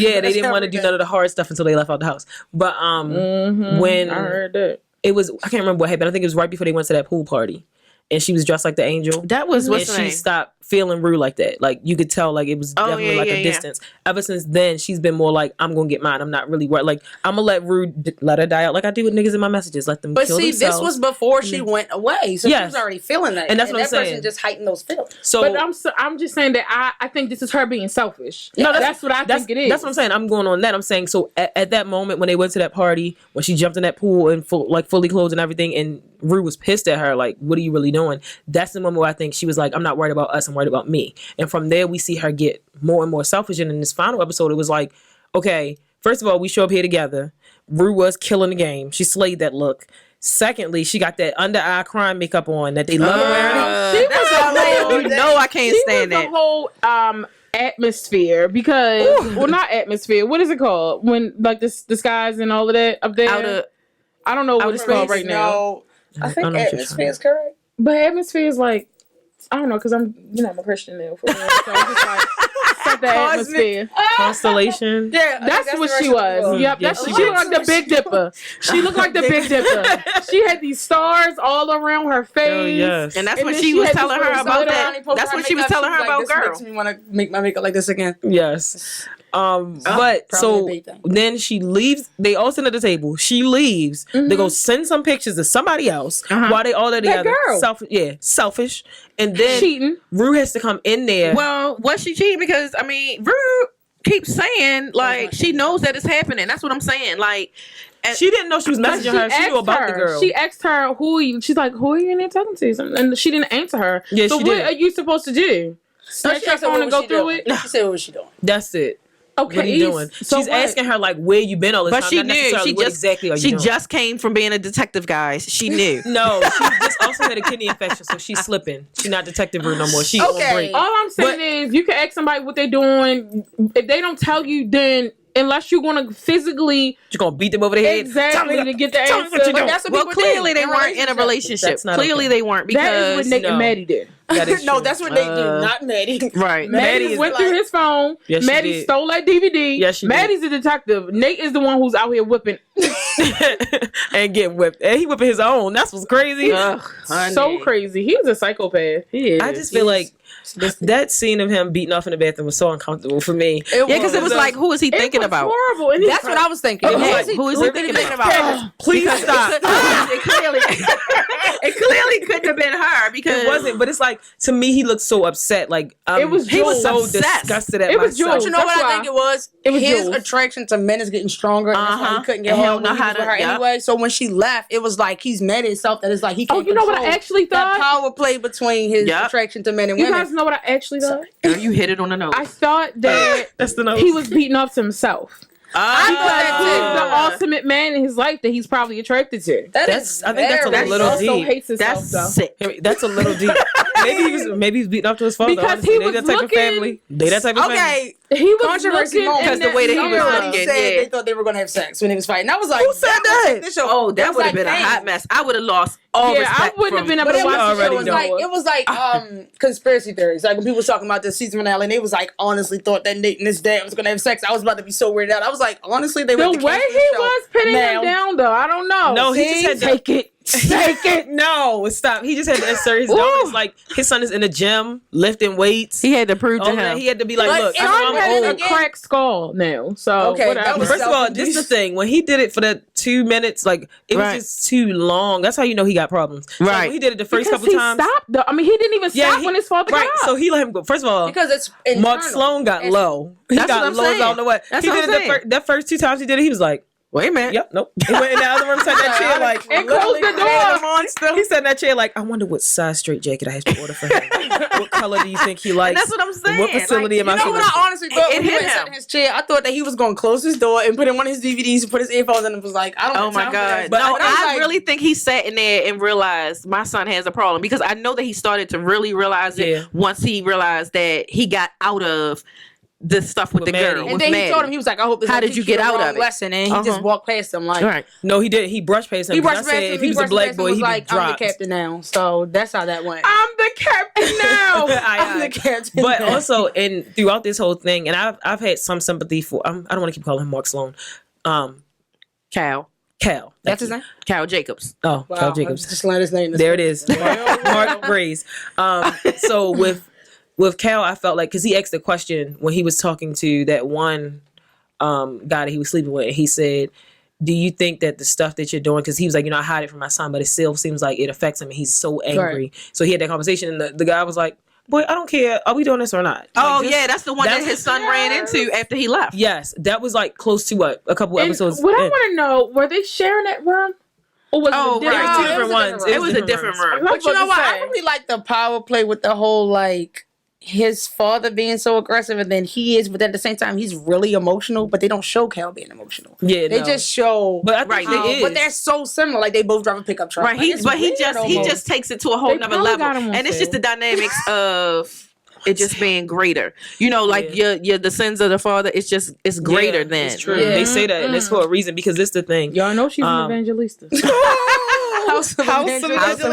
S3: Yeah, they didn't want to do none of the hard stuff until they left out the house. But when
S4: I heard that.
S3: it was, I can't remember what happened. I think it was right before they went to that pool party. And she was dressed like the angel.
S1: That was
S3: and
S1: what's her
S3: she
S1: name?
S3: stopped feeling Rue like that. Like you could tell, like it was definitely like a distance. Ever since then, she's been more like, I'm gonna get mine. I'm not really worried. Like I'm gonna let Rue let her die out, like I do with niggas in my messages. Let them.
S2: But
S3: kill
S2: see,
S3: themselves.
S2: this was before she went away, so she was already feeling that,
S3: and that's what I'm saying.
S2: Person just heightened those feelings.
S3: So,
S4: but I'm just saying that I think this is her being selfish. No, that's what I think it is.
S3: That's what I'm saying. I'm going on that. I'm saying so at that moment when they went to that party, when she jumped in that pool and fully clothed and everything, and Rue was pissed at her, like, what are you really doing? That's the moment where I think she was like, I'm not worried about us, I'm worried about me. And from there, we see her get more and more selfish. And in this final episode, it was like, okay, first of all, we show up here together. Rue was killing the game. She slayed that look. Secondly, she got that under-eye crime makeup on that they love wearing.
S4: She was a whole,
S1: you know I can't stand that.
S4: The whole atmosphere because well, not atmosphere. What is it called when like the skies and all of that up there? I don't know what it's called right now.
S2: No, I think atmosphere is correct.
S4: But atmosphere is like, I don't know, because I'm a Christian now. For real, so I'm just like, set the atmosphere.
S3: Constellation.
S2: Yeah,
S4: that's what she was. Yep,
S3: Yes,
S4: she looked like the Big Dipper. She looked like the Big Dipper. She had these stars all around her face.
S3: Oh, yes.
S1: And that's what she was telling her about that. That's what she was telling her about girl.
S2: Makes me want to make my makeup like this again.
S3: Yes. But so then she leaves. They all sit at the table. She leaves. They go send some pictures to somebody else while they all are together. Selfish. And then
S4: cheating.
S3: Rue has to come in there.
S1: Well, was she cheating? Because I mean, Rue keeps saying like she knows that it's happening. That's what I'm saying. Like
S3: she didn't know she was messaging her. She knew about the girl.
S4: She asked her who are you. She's like, who are you in there talking to? And she didn't answer her.
S3: Yeah,
S4: so
S3: she
S4: what
S3: did.
S4: are you supposed to do? Snatch your phone and go through it?
S2: She said, what was she doing?
S3: That's it.
S4: Okay,
S3: what are you doing?
S4: So
S3: she's asking her like, where you been all this time?
S1: But she knew. She
S3: doing?
S1: just came from being a detective, guys. She knew.
S3: No, she just also had a kidney infection, so she's slipping. She's not detective Rue no more. She's on break.
S4: All I'm saying is, you can ask somebody what they're doing. If they don't tell you, then unless you're gonna physically,
S3: you're gonna beat them over the head
S4: exactly to get the answer.
S1: Well, clearly they weren't in a relationship. Clearly they weren't because
S4: that is what Nick and Maddie did.
S2: No, that's what they did, not Maddie.
S1: Right.
S4: Maddie went through his phone.
S3: Yes,
S4: Maddie stole that DVD.
S3: Yes, she
S4: Maddie's a detective. Nate is the one who's out here whipping
S3: and getting whipped. And he whipping his own. That's what's crazy.
S4: So crazy. He's a psychopath. He is.
S3: I just feel like that scene of him beating off in the bathroom was so uncomfortable for me.
S1: Because it was like, who is he thinking about?
S4: Horrible. And
S2: that's what I was thinking.
S1: Who is he thinking about?
S3: Please stop.
S1: It clearly couldn't have been her because
S3: it wasn't. But it's like, to me, he looked so upset. Like
S4: it was.
S3: He was so disgusted at
S4: it was
S3: myself.
S2: But you know what I think it was? His
S4: Jules.
S2: attraction to men is getting stronger. And that's why he couldn't get held with her anyway. So when she left, it was like he's mad at himself that it's like he can't.
S4: Oh, you know what I actually thought?
S2: That power play between his attraction to men and women.
S4: You guys know what I actually thought?
S1: Girl, you hit it on the nose.
S4: I thought that
S3: that's the nose.
S4: He was beating up to himself.
S2: I thought that
S4: he's the ultimate man in his life that he's probably attracted to.
S3: I think that's a little deep.
S4: Also hates himself,
S1: that's sick.
S3: That's a little deep. Maybe he's beating up to his father.
S4: Because he was
S3: that type of family. They that type of family.
S2: Okay.
S4: He was
S2: controversy
S4: because
S1: the way that he was looking.
S2: Said they thought they were gonna have sex when he was fighting. I was like,
S1: who said that? Oh, that would have been a hot mess. I would have lost all respect.
S4: I wouldn't have been able to watch the show.
S2: It was like conspiracy theories. Like when people was talking about the season finale, and they was like honestly thought that Nate and his dad was gonna have sex. I was about to be so weirded out. I was like, honestly, they were
S4: the way he was pinning him down though. I don't know.
S3: No, he just had to
S4: take it. Take it.
S3: No, stop. He just had to insert his dominance. Like his son is in the gym lifting weights.
S1: He had to prove to him.
S3: He had to be like, look,
S4: I'm had a cracked skull now. So
S3: first of all, this is the thing. When he did it for the 2 minutes, like it was just too long. That's how you know he got problems.
S1: Right.
S3: Like, when he did it the first couple times.
S4: Stopped though. I mean, he didn't even stop when his father got up.
S3: So he let him go. First of all,
S2: because it's internal.
S3: Mark Sloan got low. He got low. I don't know what. He did it that first 2 times he did it. He was like,
S1: Wait a minute.
S3: Yep, nope. He went in the other room, sat in that chair like,
S4: and closed the door.
S2: Monster.
S3: he sat in that chair like, I wonder what size straight jacket I have to order for him. What color do you think he likes?
S1: And that's what I'm saying.
S3: What facility am I
S2: You know what I honestly thought when he
S1: hit
S2: went sat
S1: him.
S2: in his chair? I thought that he was going to close his door and put in one of his DVDs and put his earphones in and was like, I don't
S1: Oh
S2: have
S1: my
S2: time for
S1: God.
S2: that.
S1: But
S2: I was
S1: I
S2: like,
S1: really think he sat in there and realized my son has a problem, because I know that he started to really realize it once he realized that he got out of the stuff with the
S3: Maddie.
S1: girl.
S2: and
S1: with
S2: then
S1: Maddie.
S2: he told him, he was like, I hope this
S1: How
S2: don't
S1: did you
S2: teach
S1: get
S2: the
S1: out
S2: wrong
S1: of it?
S2: lesson. And he just walked past him like,
S1: Right.
S3: No, he did. He brushed past him.
S2: he
S3: 'cause
S2: brushed
S3: I
S2: past
S3: said
S2: him.
S3: if he was a
S2: brushed
S3: black
S2: past
S3: boy,
S2: him,
S3: he'd
S2: was
S3: be
S2: like, I'm the
S3: dropped.
S2: captain now. So that's how that went.
S4: I'm the captain now.
S2: I'm the captain.
S3: But
S2: now.
S3: also, and throughout this whole thing, and I've had some sympathy for. I don't want to keep calling him Mark Sloan.
S1: Cal
S2: That's his name?
S1: Cal Jacobs.
S3: Oh,
S2: Wow,
S3: Cal Jacobs.
S2: Just learned his name.
S3: There it is. Mark Grace. So with Cal, I felt like, because he asked the question when he was talking to that one guy that he was sleeping with, and he said, do you think that the stuff that you're doing, because he was like, I hide it from my son, but it still seems like it affects him and he's so angry.
S2: Right.
S3: So he had that conversation, and the guy was like, boy, I don't care. Are we doing this or not?
S1: Oh,
S3: Like,
S1: yeah, that's the one that his son ran into after he left.
S3: Yes, that was like close to what? A couple
S4: And
S3: episodes.
S4: what I
S3: in.
S4: want to know, were they sharing that room? Or was
S1: Oh,
S4: it
S1: right.
S4: different?
S3: Two
S2: No,
S3: different ones.
S1: It was a different
S3: rooms.
S1: room.
S2: But you know what? I
S4: Say.
S2: really like the power play with the whole, like, his father being so aggressive and then he is, but then at the same time, he's really emotional, but they don't show Cal being emotional.
S3: Yeah,
S2: They
S3: no.
S2: just show.
S3: But I think
S1: Right,
S3: they
S1: they
S3: is.
S2: But they're so similar. Like, they both drive a pickup truck.
S1: Right,
S2: Like,
S1: he
S2: it's
S1: he
S2: weird
S1: just
S2: almost.
S1: takes it to a whole
S4: They
S1: nother
S4: probably
S1: level,
S4: got him on
S1: and it's just the
S4: film.
S1: dynamics of it just being greater. Like your the sins of the father. It's greater than.
S3: It's true.
S2: Yeah.
S3: They say that, and it's for a reason, because it's the thing.
S4: Y'all know she's an evangelista.
S2: House of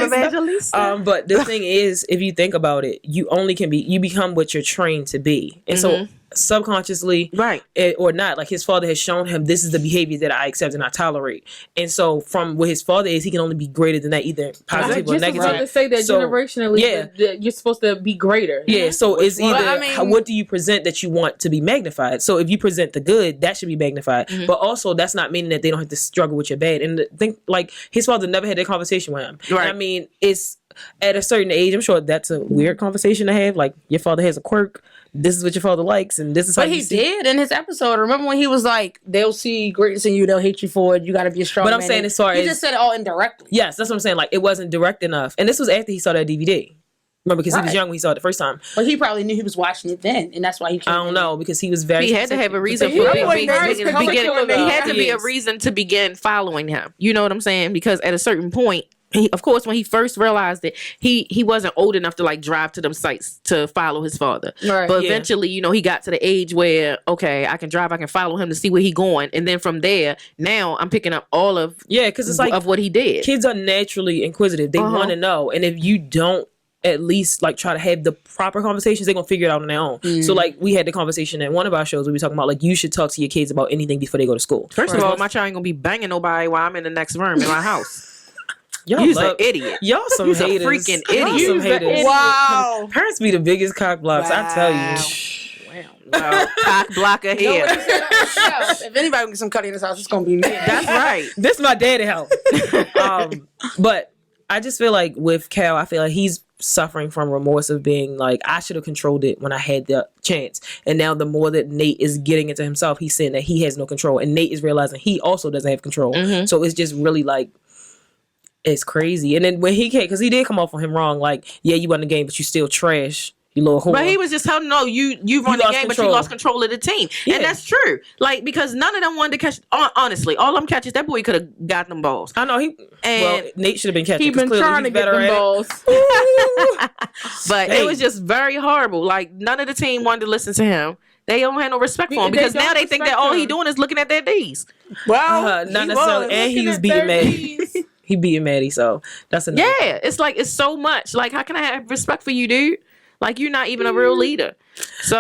S1: Evangelista.
S3: But the thing is, if you think about it, you become what you're trained to be, and so subconsciously,
S1: Right.
S3: or not, like his father has shown him this is the behavior that I accept and I tolerate, and so from what his father is, he can only be greater than that, either positive or
S4: Just
S3: negative.
S4: about to say that
S3: So,
S4: generationally, that you're supposed to be greater.
S3: Yeah, so it's
S2: one?
S3: either
S2: But, I mean-
S3: what do you present that you want to be magnified. So if you present the good, that should be magnified. But also, that's not meaning that they don't have to struggle with your bad. And think, like, his father never had that conversation with him.
S1: Right.
S3: And I mean, it's at a certain age. I'm sure that's a weird conversation to have. Like, your father has a quirk. This is what your father likes, and this is how
S2: But
S3: you
S2: he
S3: see.
S2: did in his episode. Remember when he was like, they'll see greatness in you, they'll hate you for it. You got to be a strong
S3: But I'm
S2: man.
S3: saying as far
S2: he
S3: as-
S2: just said it all indirectly.
S3: Yes, that's what I'm saying. Like, it wasn't direct enough. And this was after he saw that DVD. Remember, because he was
S2: Right.
S3: young when he saw it the first time.
S2: But he probably knew he was watching it then, and that's why he came
S3: I don't know, because he was very.
S1: He had to have a reason
S4: He
S1: for
S4: was
S1: begin.
S4: very particular,
S1: He had to
S3: He
S1: be a
S3: is.
S1: reason to begin following him. You know what I'm saying? Because at a certain point, of course, when he first realized it, he wasn't old enough to like drive to them sites to follow his father.
S2: Right.
S1: But
S3: Yeah.
S1: eventually, he got to the age where, okay, I can drive, I can follow him to see where he going, and then from there, now I'm picking up all of
S3: because it's like
S1: of what he did.
S3: kids are naturally inquisitive. They want to know, and if you don't at least like try to have the proper conversations, they're gonna figure it out on their own. So like we had the conversation at one of our shows where we were talking about like you should talk to your kids about anything before they go to school.
S1: First of all, my child ain't gonna be banging nobody while I'm in the next room in my house.
S3: Y'all
S1: You's an
S3: love-
S1: idiot.
S3: Y'all some
S1: You's a
S3: haters.
S1: freaking
S3: Y'all
S1: idiot.
S3: some
S4: You's a
S3: haters.
S4: idiot.
S2: Wow.
S3: Parents be the biggest cock blocks. I tell you.
S1: Well, cock blocker here.
S2: If anybody can get some cutting in this house, it's gonna be me.
S1: That's right.
S3: This my daddy help. But I just feel like with Cal, I feel like he's suffering from remorse of being like, I should have controlled it when I had the chance. And now the more that Nate is getting into himself, he's saying that he has no control. And Nate is realizing he also doesn't have control. So it's just really like, it's crazy. And then when he came, because he did come off on him wrong, like, yeah, you won the game, but you still trash. You little whore.
S1: But he was just telling him, no, you won the
S3: lost
S1: game, but you
S3: control.
S1: lost control of the team.
S3: Yeah.
S1: And that's true. Like, because none of them wanted to catch, honestly, all them catches, that boy could have got them balls.
S3: I know
S1: And
S3: Nate should have been catching.
S4: He
S3: 'cause
S4: been
S3: clearly
S4: trying to
S3: he's
S4: get
S3: better
S4: them
S3: at it.
S4: balls.
S1: But
S3: Hey.
S1: it was just very horrible. Like, none of the team wanted to listen to him. They don't have no respect for him
S4: They
S1: because
S4: don't
S1: now they think that
S4: respect
S1: all he
S4: him.
S1: doing is looking at their D's.
S2: Well,
S3: Not necessarily. And he was beating Maddie. He beating Maddie, so that's another.
S1: Yeah, it's like, it's so much. Like, how can I have respect for you, dude? Like, you're not even a real leader. So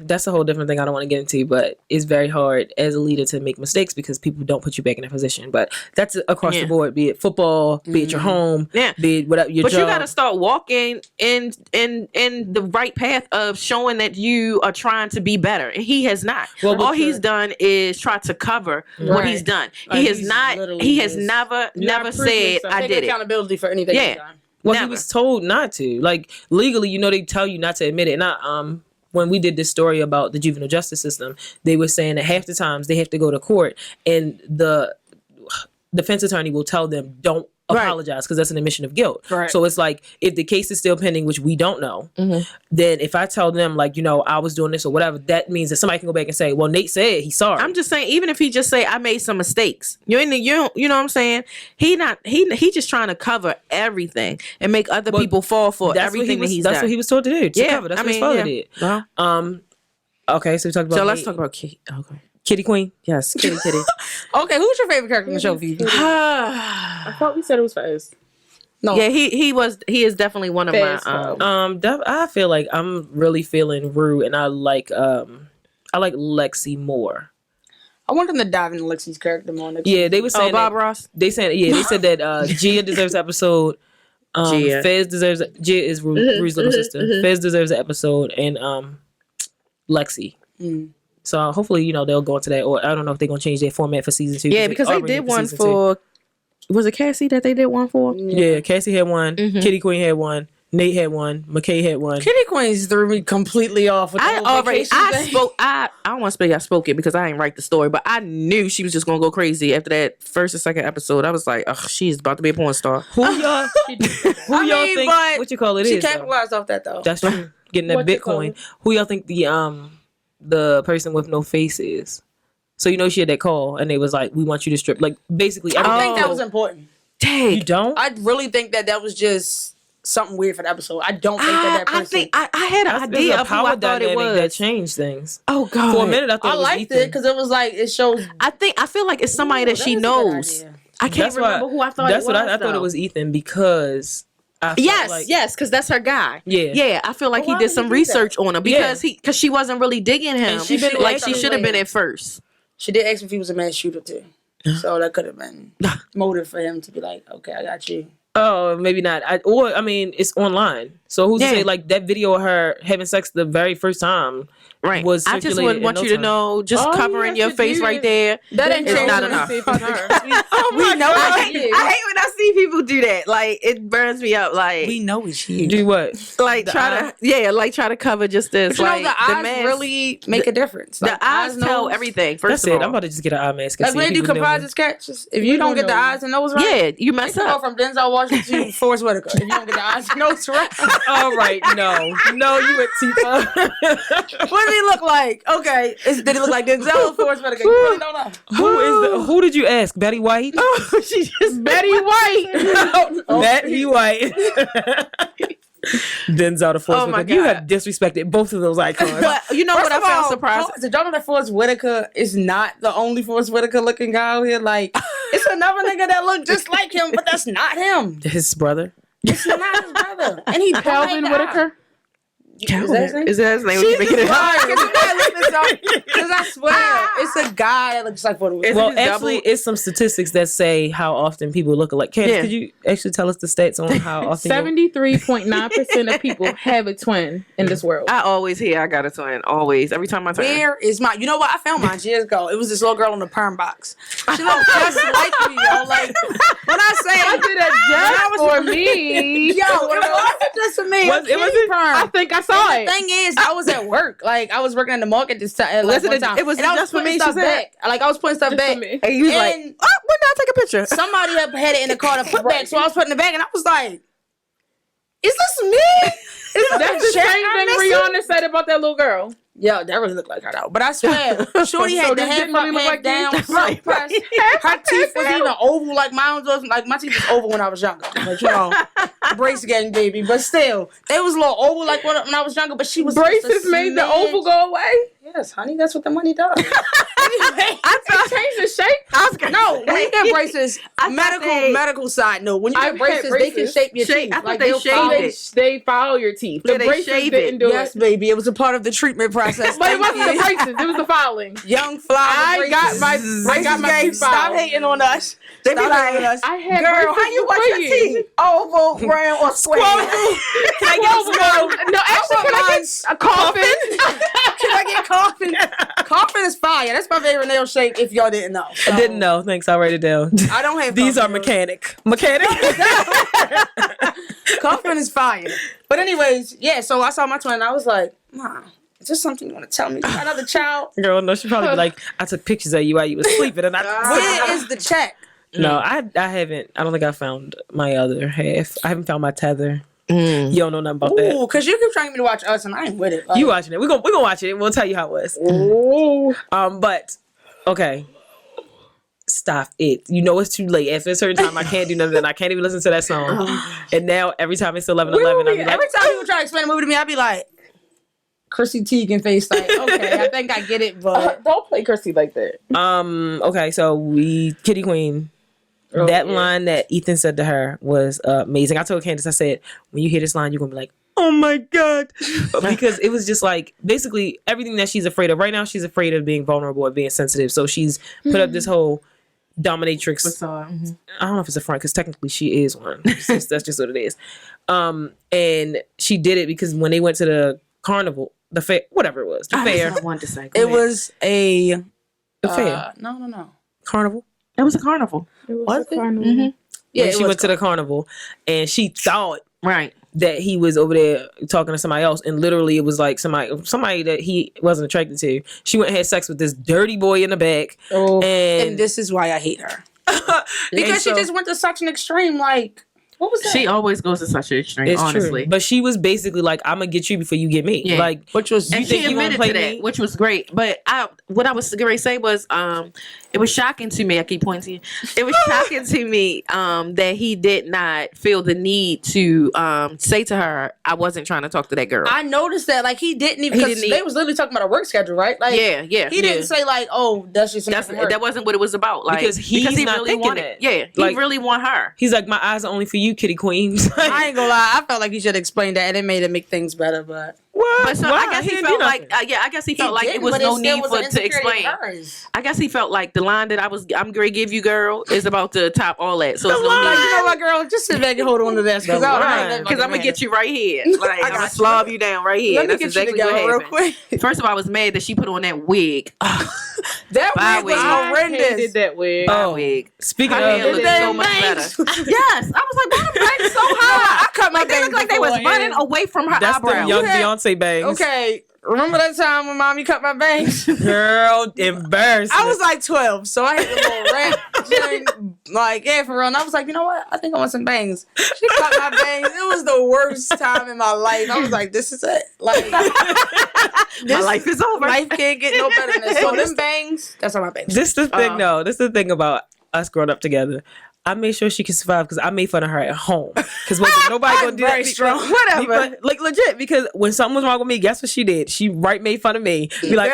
S3: That's a whole different thing I don't want to get into, but it's very hard as a leader to make mistakes because people don't put you back in that position. But that's across the board, be it football, be it your home, be it whatever your
S1: But
S3: job.
S1: you got to start walking in the right path of showing that you are trying to be better. And he has not.
S3: Well,
S1: all he's done is try to cover what he's done. He has
S2: he's
S1: not.
S2: literally
S1: He has
S2: just
S1: never
S4: proven
S1: said,
S4: himself.
S1: "I
S2: take
S1: did it."
S2: accountability for anything
S1: Yeah.
S2: he's done.
S3: Well,
S1: Never.
S3: he was told not to. Like legally, they tell you not to admit it. And when we did this story about the juvenile justice system, they were saying that half the times they have to go to court and the defense attorney will tell them don't apologize because that's an admission of guilt.
S2: Right.
S3: So it's like if the case is still pending, which we don't know, then if I tell them like, you know, I was doing this or whatever, that means that somebody can go back and say, well, Nate said he's sorry.
S1: I'm just saying, even if he just say I made some mistakes, you know what I'm saying? He just trying to cover everything and make other people fall for everything that he's done.
S3: That's what he was told to do. To cover. That's what his father did. Okay, so we talked about.
S1: So let's talk about Kitty. Okay.
S3: Kitty Queen.
S1: Yes, Kitty.
S2: Okay, who's your favorite character in the show, Vivi?
S4: I thought we said it was Fez.
S2: No.
S1: Yeah, he is definitely one of
S4: Fez,
S1: my
S3: I feel like I'm really feeling Rue, and I like Lexi more.
S2: I want them to dive into Lexi's character more.
S3: Yeah, they were saying
S1: Bob Ross.
S3: They said that Gia deserves an episode.
S1: Gia.
S3: Fez deserves. Gia is Rue's little sister. Fez deserves an episode, and Lexi. So hopefully, you know, they'll go into that, or I don't know if they're gonna change their format for season 2.
S1: Yeah, because they did one for. Was it Cassie that they did one for?
S3: Yeah, Cassie had one. Kitty Queen had one. Nate had one. McKay had one.
S2: Kitty Queens threw me completely off. With
S1: I don't want to say I spoke it because I didn't write the story, but I knew she was just gonna go crazy after that first and second episode. I was like, oh, she's about to be a porn star.
S3: Who y'all think? What you call it?
S2: She
S3: is
S2: capitalized off that though.
S3: That's true. Getting that Bitcoin. Who y'all think the person with no face is? So you know she had that call and they was like, we want you to strip. Like basically,
S2: I don't think that was important.
S1: Dang.
S3: You don't?
S2: I really think that was just something weird for the episode. I don't think that person.
S1: I think I had an idea of who I thought it was.
S3: That changed things.
S1: Oh God!
S3: For a minute, I thought
S2: I liked it because it was like it shows.
S1: I feel like it's somebody that she knows. I can't remember who I thought it was.
S3: I thought it was Ethan because.
S1: Yes, because that's her guy.
S3: Yeah.
S1: I feel like he did some research on her because she wasn't really digging him.
S2: She
S1: should have been at first.
S2: She did ask if he was a mass shooter too, so that could have been motive for him to be like, okay, I got you.
S3: Oh, maybe not. It's online. So who's to say like that video of her having sex the very first time?
S1: Right.
S3: Was
S1: I just want you to know, just covering your face right there.
S2: That ain't
S1: not enough.
S2: We know
S1: I hate when I see people do that. Like it burns me up. Like
S2: we know it's you.
S3: Do what?
S1: Like try to cover just this.
S2: But
S1: like
S2: the eyes really make a difference.
S1: Like, the eyes tell everything. First of all,
S3: I'm about to just get an eye mask.
S2: Like when they do composite sketches, if you don't get the eyes and nose right,
S1: you mess up.
S2: Go from Denzel Washington to Forest Whitaker. If you don't get the eyes and nose right,
S3: all right, no, you at Tifa.
S2: What did he look like? Okay, did he look like Denzel or Forest Whitaker? You really don't know.
S3: Who did you ask? Betty White?
S1: She just Betty White.
S3: Betty White. Denzel the Forest Whitaker. You have disrespected both of those icons.
S1: But you know what I found surprising?
S2: Did y'all know that Forest Whitaker is not the only Forest Whitaker looking guy out here? Like, it's another nigga that look just like him, but that's not him.
S3: His brother.
S2: It's not his brother. And he
S4: Calvin Whitaker.
S1: Is that his name?
S2: She's making it because I swear it's a guy that looks like Forest Whitaker.
S3: Well, actually, it's some statistics that say how often people look alike. Candace, could you actually tell us the stats on how often?
S4: 73.9% of people have a twin in this world.
S1: I always hear I got a twin. Always, every time I turn.
S2: Where is my? You know what? I found mine years ago. It was this little girl in the perm box. She looked just like me, yo. Like when I say
S4: I did a just for me,
S2: yo, it wasn't just for me.
S3: It was perm.
S4: I think I saw it.
S2: The thing is, I was at work. Like I was working at the market this time. Like, one time.
S1: It was
S2: and I was
S1: just for
S2: putting
S1: me.
S2: stuff back. Like I was putting stuff back.
S1: And you was like, when did I take a picture?
S2: Somebody up had it in the car to put back, so I was putting it back, and I was like, "Is this me?"
S4: That's the same thing Rihanna said about that little girl.
S2: Yo, that really looked like her though. But I swear, Shorty had the head up, head down, front press. Her teeth was even oval like mine was. Like my teeth was oval when I was younger. Like you know, brace gang baby. But still, it was a little oval like when I was younger. But she was
S4: braces made the oval go away.
S2: Yes, honey, that's what the money does. Anyway,
S4: I changed the shape.
S2: No, when you get braces, medical side. No, when you get braces, they can shape your teeth.
S1: I thought
S2: like
S1: they shaved it.
S4: They file your teeth. The braces didn't do it.
S2: Yes, baby, it was a part of the treatment process.
S4: But it wasn't the braces. It was the filing.
S2: Young flower.
S4: I got my teeth
S2: Stop
S4: filed.
S2: hating on us. They be like,
S4: I had
S2: girl, how you wash your teeth? Oval, round, or square? Can I get a small?
S4: No, actually, can I get a coffin?
S2: Can I get coffin? Coffin is fire. That's my favorite nail shape. If y'all didn't know,
S3: I didn't know. Thanks, I'll write it down.
S2: I don't have.
S3: These are mechanic.
S2: Coffin is fire. But anyways, yeah. So I saw my twin. And I was like, nah. is this something you want to tell me? You got another child?
S3: Girl, no, she'd probably be like, I took pictures of you while you was sleeping, and
S2: Where is the check?
S3: No, I haven't. I don't think I found my other half. I haven't found my tether. You don't know nothing about that.
S2: Ooh, because you keep trying to get me to watch Us, and I ain't with it. Like,
S3: You watching it? We're gonna watch it. We'll tell you how it was.
S4: Ooh.
S3: But okay. Stop it. You know it's too late. After a certain time, I can't do nothing. I can't even listen to that song. And now every time it's 11:11, I'll be like,
S2: every time people try to explain a movie to me, I'll be like, Chrissy Teigen face like, okay, I think I get it, but
S4: Don't play Chrissy like that.
S3: Okay, so we Kitty Queen.
S4: Oh,
S3: That line that Ethan said to her was amazing. I told Candace, I said, when you hear this line, you're gonna be like, oh my God. Because it was just like basically everything that she's afraid of. Right now she's afraid of being vulnerable and being sensitive. So she's put up this whole dominatrix. I don't know if it's a front because technically she is one. That's just what it is. And she did it because when they went to the carnival, the fair, whatever it was, the fair.
S1: I wanted to say.
S2: it was a
S3: fair.
S2: No.
S3: Carnival.
S1: It was a carnival.
S2: Was it?
S3: Yeah, she went to the carnival and she thought
S1: Right.
S3: that he was over there talking to somebody else, and literally it was like somebody that he wasn't attracted to. She went and had sex with this dirty boy in the back.
S4: Oh.
S2: And this is why I hate her. Because she just went to such an extreme, like, what was that?
S1: She always goes to such an extreme,
S3: It's
S1: honestly.
S3: true. But she was basically like, I'm gonna get you before you get me.
S1: Yeah.
S3: Like,
S2: Which was,
S1: And she admitted to that, which was great. But what I was going to say was, it was shocking to me. I keep pointing to you. It was shocking to me that he did not feel the need to say to her, "I wasn't trying to talk to that girl."
S2: I noticed that, like, he didn't even, because they was literally talking about a work schedule, right? Like,
S1: yeah.
S2: He didn't say, like, oh, that's just something from work.
S1: That wasn't what it was about. Like,
S3: because he not
S1: really
S3: thinking
S1: wanted
S3: that.
S1: Yeah, he
S3: Like,
S1: really want her.
S3: he's like, my eyes are only for you, Kitty Queen.
S2: I ain't gonna lie, I felt like he should explain that, and it made it make things better, but...
S3: What?
S1: But so
S3: Why?
S1: I guess he
S3: didn't
S1: felt
S3: do
S1: like,
S3: nothing.
S1: I guess he felt like it
S2: didn't,
S1: was
S2: but
S1: no
S2: still
S1: need
S2: was
S1: for
S2: an
S1: to
S2: insecurity
S1: explain.
S2: of hers.
S1: I guess he felt like the line that I'm gonna give you, girl, is about to top all that. So it's no
S2: Like,
S1: need.
S2: you know what, girl? Just sit back and hold on to this, because
S1: I'm gonna get you right here. Like, I'm gonna slob you down right here.
S2: Let me
S1: That's
S2: get
S1: exactly
S2: you together
S1: what
S2: real
S1: happened.
S2: quick.
S1: First of all, I was mad that she put on that wig.
S2: That
S1: Bye,
S2: wig was
S1: wig.
S4: I
S2: horrendous.
S4: hated that wig.
S3: Oh.
S1: Wig.
S3: Speaking
S1: Her hair
S3: of,
S1: looked so much better. Yes, I was like, why the bangs so high?
S2: I cut my
S1: Like, they
S2: bangs
S1: looked like they was
S2: before,
S1: running
S2: and-
S1: away from her
S3: that's the
S1: eyebrows.
S3: young
S2: had-
S3: Beyonce bangs.
S2: Okay, remember that time when mommy cut my bangs?
S3: Girl, embarrassing.
S2: I was like 12, so I had a little red thing, like, yeah, for real. And I was like, you know what? I think I want some bangs. She cut my bangs. It was the worst time in my life. I was like, this is it. Like,
S1: My life is over.
S2: life can't get no better than this. So them bangs, that's all my bangs.
S3: This the thing, though. This the thing about us growing up together. I made sure she could survive because I made fun of her at home. Because nobody gonna do
S2: very
S3: that.
S2: strong.
S3: Whatever. Like legit. Because when something was wrong with me, guess what she did? She made fun of me. Be like,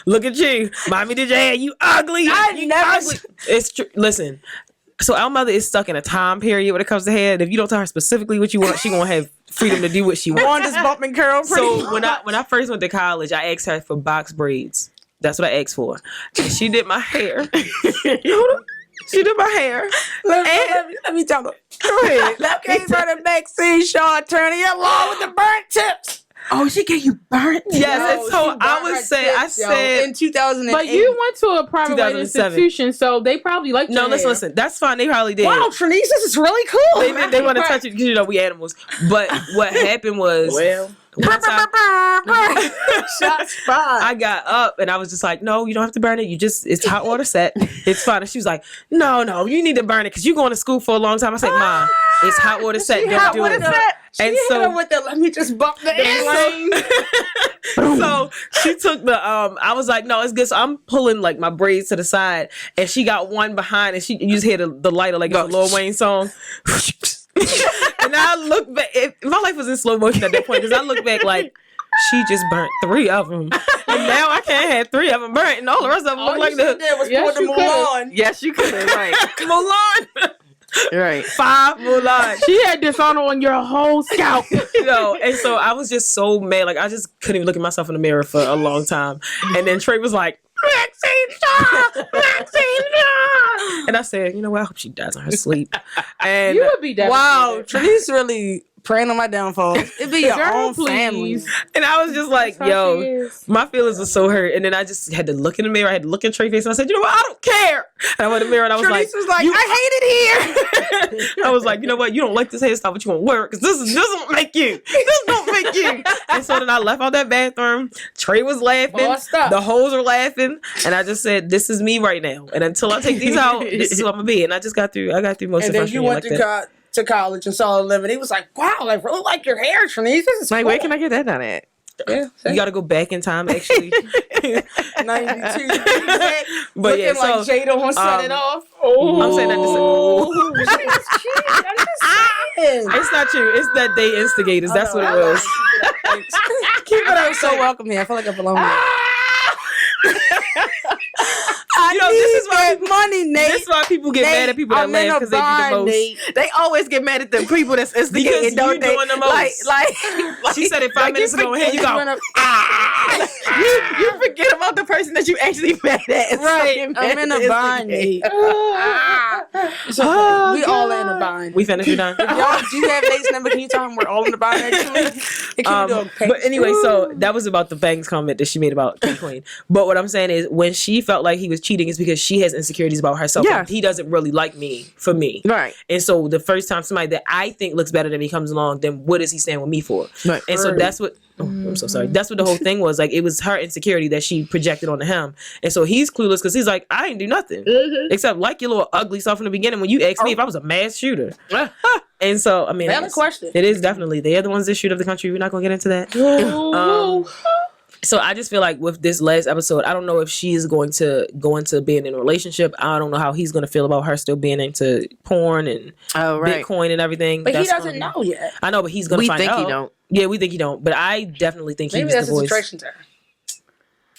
S3: look at you, mommy did your hair. You ugly. You ugly. It's true. Listen. So our mother is stuck in a time period when it comes to hair. And if you don't tell her specifically what you want, she gonna have freedom to do what she wants.
S2: On this bump and curl.
S3: So when I first went to college, I asked her for box braids. That's what I asked for. And she did my hair. She did my hair.
S2: Let me tell her.
S3: Go ahead.
S2: That came from the Maxine Shaw attorney along with the burnt tips.
S1: Oh, she gave you burnt.
S3: Yes, and so I was saying, I said
S2: in 2008.
S4: But you went to a private
S3: 2007.
S4: institution, so they probably liked your
S3: no,
S4: hair.
S3: listen. That's fine. They probably did.
S2: Wow, Trinice, this is really cool.
S3: They want to touch it because we animals. But what happened was, one time,
S2: Shots fired.
S3: I got up and I was just like, no, you don't have to burn it. It's hot water set. It's fine. And she was like, no, you need to burn it because you're going to school for a long time. I said, Ma, it's hot water set. Don't do it.
S2: And so with the, let me just bump the airplane.
S3: So she took the I was like, no, it's good. So I'm pulling like my braids to the side, and she got one behind, and you just hear the lighter like it's a Lil Wayne song. And I look back. My life was in slow motion at that point because I look back like she just burnt 3 of them, and now I can't have 3 of them burnt, and all the rest of them look like the
S2: Mulan.
S1: Yes, you could. Right.
S3: Mulan.
S1: Right.
S3: 5 Mulan.
S4: She had dishonor on your whole scalp.
S3: And so I was just so mad. Like I just couldn't even look at myself in the mirror for a long time. And then Trey was like, Maxine, and I said, you know what? I hope she dies in her sleep. And
S4: You would be devastated.
S2: Wow, Trinice really praying on my downfall. It be your
S4: Girl,
S2: own family.
S4: please.
S3: And I was just like,
S4: That's how she
S3: yo,
S4: is.
S3: my feelings were so hurt. And then I just had to look in the mirror. I had to look in Trey's face. And I said, you know what? I don't care. And I went in the mirror and I was
S2: Trinice was like,
S3: you-
S2: I hate it here.
S3: I was like, you know what? You don't like this hairstyle, but you won't wear it because this don't make you. This don't make you. And so then I left out that bathroom. Trey was laughing.
S2: Bossed up.
S3: The hoes were laughing. And I just said, this is me right now. And until I take these out, this is who I'm going to be. And I just got through most
S2: And
S3: of
S2: then
S3: freshman
S2: you
S3: year
S2: went
S3: like that.
S2: to college and saw 11. He was like, wow, like really like your hair, Trinice. This is
S1: Like,
S2: cool.
S1: where can I get that done at?
S2: Yeah,
S3: You got to go back in time, actually.
S2: 92.
S3: But
S2: Looking
S3: yeah,
S2: like
S3: so
S2: Jada on set it off.
S4: Oh,
S3: I'm saying that to say,
S2: She's cute. I'm just saying.
S3: it's not you. It's that they instigators. That's what it was.
S2: Keep it up. So welcome here. I feel like I belong here. I
S3: You know, this is why
S2: need that money, Nate.
S3: This is why people get mad at people that
S2: I'm in
S3: laugh
S2: a
S3: because they do the
S2: bind,
S3: most.
S2: Nate.
S1: They always get mad at the people that's
S3: Because
S1: instigating,
S3: you
S1: don't they?
S3: doing the most.
S1: Like
S3: She said it 5 minutes ago, and here you go.
S1: you forget about the person that you actually mad at. and
S2: Right.
S1: fucking
S2: I'm
S1: mad
S2: in
S1: at
S2: a bind,
S1: instigate.
S2: Nate. So
S1: Oh,
S2: we all
S1: God.
S2: in a bind.
S3: We finished. We done.
S2: Y'all, do you have Nate's number? Can you tell him we're all in the bind actually? It can do a page.
S3: But anyway, so that was about the bangs comment that she made about King Queen. But what I'm saying is, when she felt like he was cheating, is because she has insecurities about herself.
S1: Yeah.
S3: Like, he doesn't really like me for me.
S1: Right.
S3: And so the first time somebody that I think looks better than me comes along, then what does he stand with me for?
S1: Right.
S3: And so that's what. Oh, I'm so sorry. That's what the whole thing was. Like, it was her insecurity that she projected onto him. And so he's clueless because he's like, I ain't do nothing. Except like your little ugly stuff in the beginning when you asked me if I was a mass shooter. And so, I mean,
S2: Valid question.
S3: it is definitely. They're the ones that shoot up the country. We're not going to get into that. So I just feel like with this last episode, I don't know if she is going to go into being in a relationship. I don't know how he's going to feel about her still being into porn and Bitcoin and everything.
S2: But
S3: That's
S2: he doesn't
S3: gonna-
S2: know yet.
S3: I know, but he's going to
S1: We
S3: find
S1: think
S3: out.
S1: he don't.
S3: Yeah, we think he don't. But I definitely think
S2: Maybe
S3: he was
S2: that's
S3: the
S2: a
S3: voice.
S2: attraction to her.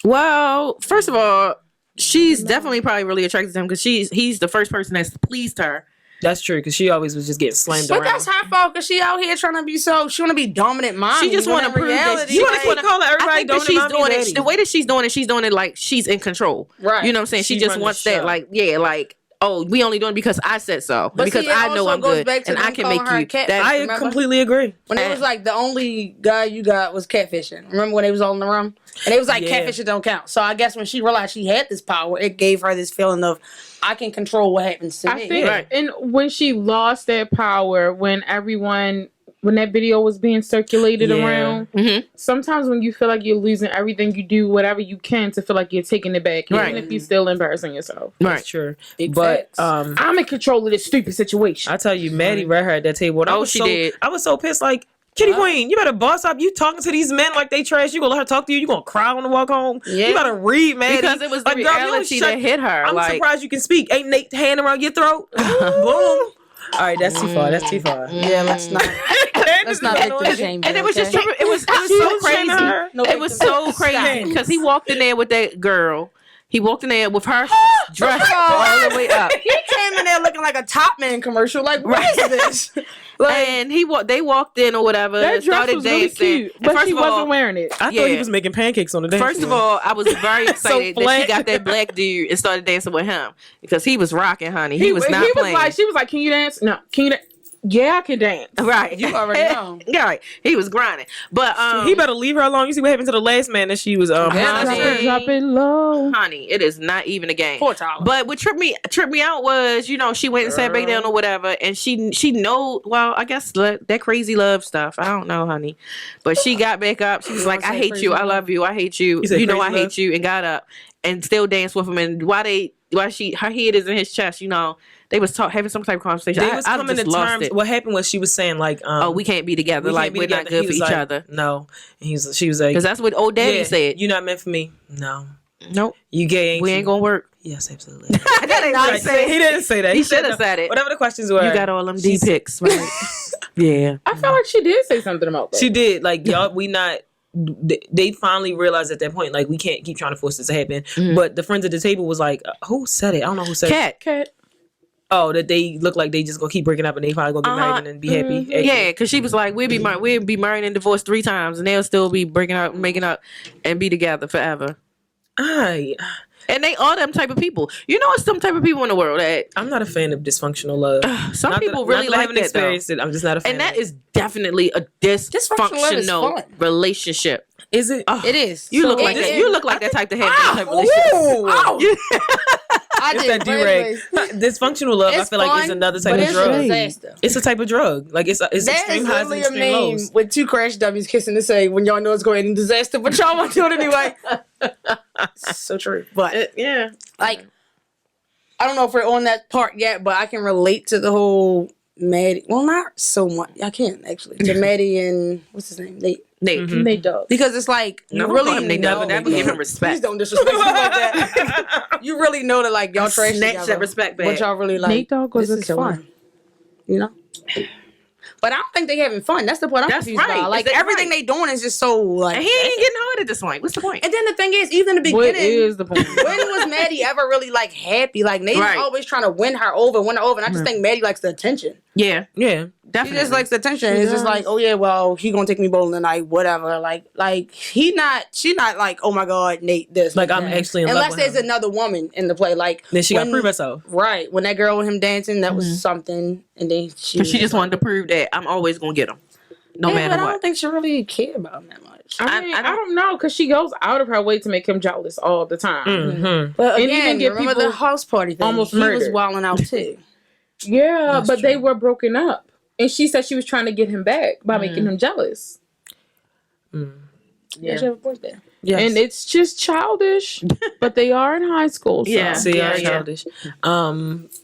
S1: Well, first of all, she's definitely probably really attracted to him because he's the first person that's pleased her.
S3: That's true, because she always was just getting slammed
S2: But
S3: around.
S2: that's her fault because she out here trying to be she want to be dominant mom.
S1: She just want to prove that
S3: You want to keep calling
S1: I
S3: everybody
S1: think that
S3: doing
S1: she's
S3: mommy
S1: doing
S3: and
S1: it.
S3: daddy.
S1: The way that she's doing it like she's in control.
S2: Right.
S1: You know what I'm saying? She
S3: She
S1: just
S3: run the
S1: wants that,
S3: show.
S1: like, yeah, like, oh, we only doing it because I said so.
S2: But
S1: because
S2: see, it
S1: I know
S2: also
S1: I'm
S2: goes
S1: good
S2: back to
S1: and I
S2: them
S1: can
S2: calling
S1: make
S2: her a
S1: you
S2: cat.
S1: that.
S3: I
S2: Remember?
S3: completely agree.
S2: When it was like the only guy you got was catfishing. Remember when they was all in the room? And it was like
S3: Yeah.
S2: catfishing don't count. So I guess when she realized she had this power, it gave her this feeling of I can control what happens to
S4: I
S2: me.
S4: think,
S1: Right.
S4: and when she lost that power, when that video was being circulated
S3: Yeah.
S4: around,
S1: Mhm.
S4: sometimes when you feel like you're losing everything, you do whatever you can to feel like you're taking it back,
S1: Right.
S4: even if you're still embarrassing yourself.
S3: That's
S1: Right.
S3: true.
S2: Big
S3: But
S2: facts.
S4: I'm in control of this stupid situation.
S3: I tell you, Maddie read her at that table. And
S1: Oh, she did.
S3: I was so pissed. Like, Kitty Queen, you better boss up. You talking to these men like they trash. You gonna let her talk to you. You gonna cry on the walk home.
S2: Yeah.
S3: You gotta read, Maddie.
S1: Because it was the
S3: Like, girl, you don't
S1: reality
S3: shut-
S1: that hit her.
S3: I'm
S1: like,
S3: surprised you can speak. Ain't Nate hand around your throat? Boom. All right, that's too far. That's too far.
S2: Yeah, let's not victim shame.
S1: and it was just
S2: okay?
S1: it was so
S3: was
S1: crazy.
S3: shaming her.
S2: No
S1: It was
S2: victim
S1: so crazy
S2: shame.
S1: because he walked in there with that girl. He walked in there with her dressed all the way up.
S2: He came in there looking like a Top Man commercial. Like, what is this?
S1: And they walked in or whatever
S4: That
S1: and
S4: dress
S1: started
S4: was really
S1: dancing.
S4: cute,
S1: And
S4: but
S1: first
S4: she
S1: of all,
S4: wasn't wearing it.
S3: I
S1: Yeah.
S3: thought he was making pancakes on the dance
S1: First of
S3: floor.
S1: all, I was very excited that
S3: flat.
S1: she got that black dude and started dancing with him because he was rocking, honey. He was not playing.
S4: She was like, "Can you dance? No, can you dance? Yeah, I can dance."
S1: Right.
S2: You already know.
S1: Right. He was grinding. But
S3: he better leave her alone. You see what happened to the last man that she was
S2: Yeah,
S1: that's
S4: Drop
S1: right.
S4: it low.
S1: honey, it is not even a game.
S2: Poor Tyler.
S1: But what tripped me out was, she went and sat back down or whatever, and she know, well, I guess that crazy love stuff. I don't know, honey, but she got back up. She was like, "I hate you, I love you, I hate you,
S3: You said
S1: you know, I
S3: crazy love?
S1: hate you," and got up and still danced with him. And her head is in his chest, they was having some type of conversation.
S3: They was
S1: I
S3: coming
S1: just
S3: to
S1: lost
S3: terms.
S1: it.
S3: What happened was she was saying like,
S1: Oh, we can't be together.
S3: we
S1: Like
S3: can't be
S1: we're not
S3: together.
S1: good
S3: He
S1: for
S3: was
S1: each
S3: like,
S1: other.
S3: No, and she was like,
S1: Because that's what old daddy
S3: yeah,
S1: said.
S3: You're not meant for me. No,
S1: Nope,
S3: you gay. Ain't
S1: we
S3: you?
S1: ain't gonna work.
S3: Yes, absolutely.
S1: That ain't what he said.
S3: He didn't say that.
S1: He
S3: said
S1: should have
S3: no.
S1: said it.
S3: Whatever the questions were.
S1: You got all them D pics, right? Yeah.
S4: I felt like she did say something about that.
S3: She did. Like, y'all, we not. They finally realized at that point, like, we can't keep trying to force this to happen.
S1: Mhm.
S3: But the friends at the table was like, who said it? I don't know who said it.
S1: Cat.
S3: Oh, that they look like they just gonna keep breaking up and they probably gonna get married and then be happy.
S1: Yeah, because she was like, we'll be married and divorced 3 times, and they'll still be breaking up, making up, and be together forever. And they are them type of people. You know, it's some type of people in the world that
S3: I'm not a fan of dysfunctional love.
S1: some
S3: Not
S1: people
S3: that,
S1: really
S3: not that I
S1: like
S3: haven't
S1: that,
S3: experienced it. I'm just not a fan.
S1: and that
S3: of it.
S1: is definitely a dysfunctional
S2: fun.
S1: relationship.
S3: Is it?
S1: Oh,
S2: It is.
S1: You
S2: So
S1: look like
S2: it
S1: that.
S2: is-
S1: You look like that type to have that type of relationship.
S2: I
S3: It's
S2: did.
S3: that
S2: But
S3: D-rag.
S2: anyways,
S3: Dysfunctional love, I
S2: it's
S3: feel like
S2: fun,
S3: it's another type
S2: but
S3: of
S2: it's
S3: drug.
S2: a disaster.
S3: It's a type of drug. Like it's
S2: That
S3: extreme
S2: is
S3: highs and
S2: literally a
S3: extreme
S2: meme
S3: lows.
S2: with two crash dummies kissing to say when y'all know it's going to end in disaster, but y'all want to do it anyway. So true. But
S1: Yeah.
S2: like, I don't know if we're on that part yet, but I can relate to the whole Maddie. Well, not so much. I can't actually. To Maddie and what's his name, Nate.
S1: Nate.
S3: Mhm.
S4: Nate Dogg.
S2: Because it's like you
S1: No,
S2: really
S1: Nate
S2: know.
S1: Dogg, that would give him
S2: Please
S1: respect.
S2: don't disrespect me like that. You really know that like y'all trash
S1: Snatch
S2: together,
S1: that respect back.
S2: but y'all really like
S4: Nate Dogg was
S2: this
S4: a
S2: is
S4: killer.
S2: fun. You know. But I don't think they having fun. That's the point I'm
S1: That's
S2: confused
S1: right.
S2: about. Like
S1: Is that
S2: everything
S1: right?
S2: they doing is just so like.
S1: And he ain't getting hard at this point. What's the point?
S2: And then the thing is, even in the
S4: What
S2: beginning,
S4: is the point?
S2: when was Maddie ever really like happy? Like Nate's
S1: Right.
S2: always trying to win her over, and I just think Maddie likes the attention.
S1: Yeah,
S3: Yeah.
S2: She
S1: definitely.
S2: just likes the attention. It's just like, oh yeah, well, he gonna take me bowling tonight, whatever. Like she not like, oh my god, Nate, this.
S3: Like I'm
S2: that.
S3: actually in love
S2: Unless
S3: with
S2: there's
S3: him.
S2: another woman in the play. Like
S3: Then she got to
S2: when-
S3: prove herself.
S2: Right. When that girl with him dancing, that was something. And then she
S1: She just wanted to prove that I'm always gonna get him, no
S2: yeah,
S1: matter
S2: but I
S1: what.
S2: don't think she really cared about him that much.
S4: I mean,
S1: I
S4: I
S1: don't-
S4: don't know, because she goes out of her way to make him jealous all the time.
S3: Mm-hmm.
S2: But
S4: And
S2: again,
S4: even get
S2: remember
S4: people
S2: the house party thing?
S4: almost
S2: he was
S4: murdered.
S2: wilding out too.
S4: Yeah,
S3: That's
S4: but they
S3: true.
S4: were broken up. And she said she was trying to get him back by making him jealous.
S2: Yeah. She have a point there.
S3: Yes.
S4: And it's just childish, but they are in high school. So.
S1: Yeah.
S3: See,
S1: Yeah,
S3: I'm
S1: yeah.
S3: childish.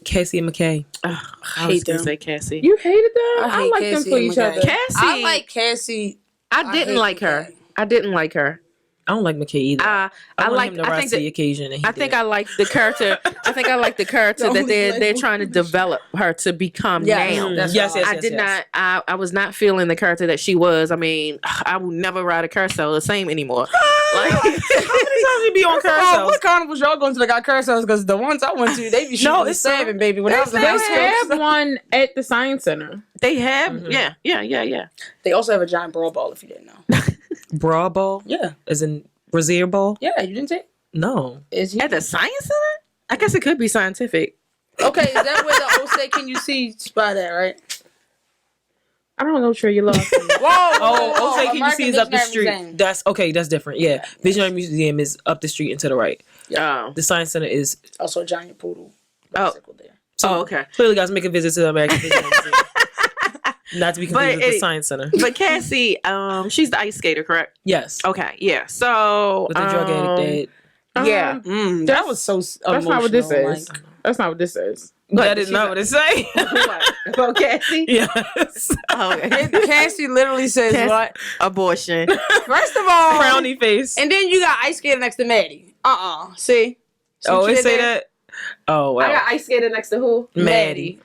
S3: Cassie and McKay.
S1: I
S2: hate
S1: was gonna
S2: them.
S1: say Cassie.
S4: You hated them? I
S2: hate
S4: like them
S2: Cassie
S4: for
S2: and
S4: each
S2: McKay.
S4: other.
S1: Cassie,
S2: I like Cassie.
S1: I didn't
S2: hate
S1: like her.
S2: McKay.
S1: I didn't like her.
S3: I don't like McKay either.
S1: I
S3: want
S1: like.
S3: him to
S1: I
S3: rise
S1: think
S3: to the
S1: that.
S3: occasion. And he
S1: I think
S3: did.
S1: I like the character. I think I like the character that they're trying to develop her to become
S2: Yes,
S1: now.
S2: that's
S3: Yes,
S2: what
S3: yes,
S1: I
S3: yes,
S1: did
S3: yes.
S1: not. I was not feeling the character that she was. I mean, I will never ride a carousel the same anymore. Like,
S3: How many times you be on
S2: Oh,
S3: carousels?
S2: what carnivals y'all going to that got carousels? Because the ones I went to, they be shooting
S3: No,
S2: no,
S3: it's
S2: seven, baby. When I was in
S4: They
S2: high
S4: have
S2: school,
S4: one at the Science Center.
S1: they have, yeah.
S2: they also have a giant brawl ball. If you didn't know,
S3: Bra ball?
S2: yeah,
S3: As in brassiere ball?
S2: yeah, you didn't say.
S3: No.
S2: Is
S1: At the science center, I guess it could be scientific.
S2: okay? Is that where the old say can you see spot at? Right.
S4: I don't know, Trey, you lost me.
S2: Whoa.
S3: Oh, okay. Can you see is up the
S2: Dictionary
S3: street?
S2: Museum.
S3: That's okay. That's different. Yeah, Visionary Museum is up the street and to the right.
S1: Oh,
S3: The Science Center is.
S2: Also, a giant poodle
S1: Oh.
S2: bicycle there.
S3: So
S1: okay.
S3: Clearly, guys, make a visit to the American Visionary Museum. Not to be confused with the Science Center.
S1: But Cassie, she's the ice skater, correct?
S3: Yes.
S1: Okay, yeah. So
S3: With the drug addict dad.
S1: yeah.
S2: That was so.
S4: That's not what this
S2: emotional,
S4: is.
S2: like-
S4: That's not what this is.
S3: That is not what it say.
S1: What? About Cassie?
S3: Yes.
S1: Oh, okay.
S2: Cassie literally says
S1: Cassie-
S2: what?
S1: Abortion.
S2: First of all,
S3: Frowny face.
S2: and then you got ice skater next to Maddie. See?
S3: Oh,
S2: what you
S3: it
S2: did
S3: say
S2: there?
S3: that. Oh wow.
S1: I got ice skater next to who?
S3: Maddie.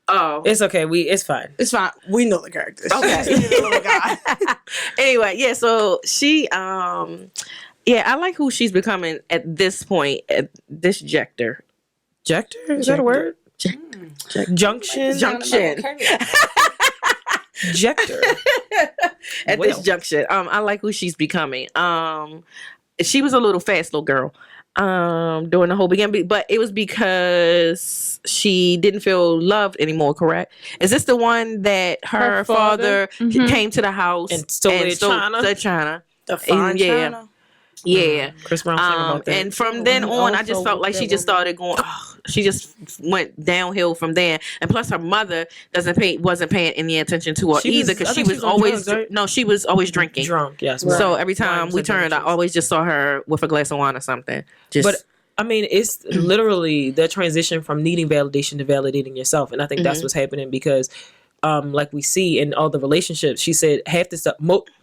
S1: Oh.
S3: It's okay. It's fine.
S2: It's fine. We know the characters.
S1: Okay.
S2: She's the little guy.
S1: Anyway, yeah, so she yeah, I like who she's becoming at this point, at this jector.
S3: Jector? Is that a word? Junction.
S1: Junction.
S3: Jector.
S1: At
S3: Well.
S1: this junction. I like who she's becoming. She was a little fast little girl during the whole beginning, but it was because she didn't feel loved anymore, correct? Is this the one that her father
S4: Mhm.
S1: came to the house
S3: And stole their china?
S1: the china?
S2: The fine
S1: Yeah.
S2: China.
S1: Yeah.
S3: Chris Brown sang about that.
S1: And from then on, I just
S2: Also
S1: felt like she
S2: that
S1: just started going. She just went downhill from there. And plus, her mother wasn't paying any attention to her
S3: She was-
S1: either
S3: I
S1: because she
S3: think
S1: was
S3: she was on
S1: always
S3: drugs, right?
S1: no, she was always drinking.
S3: Drunk, yes.
S1: So
S3: Right.
S1: every time we
S3: Wine
S1: turned, I
S3: percentages.
S1: always just saw her with a glass of wine or something. Just
S3: But I mean, it's literally the transition from needing validation to validating yourself, and I think that's what's happening because, like we see in all the relationships, she said half the stuff,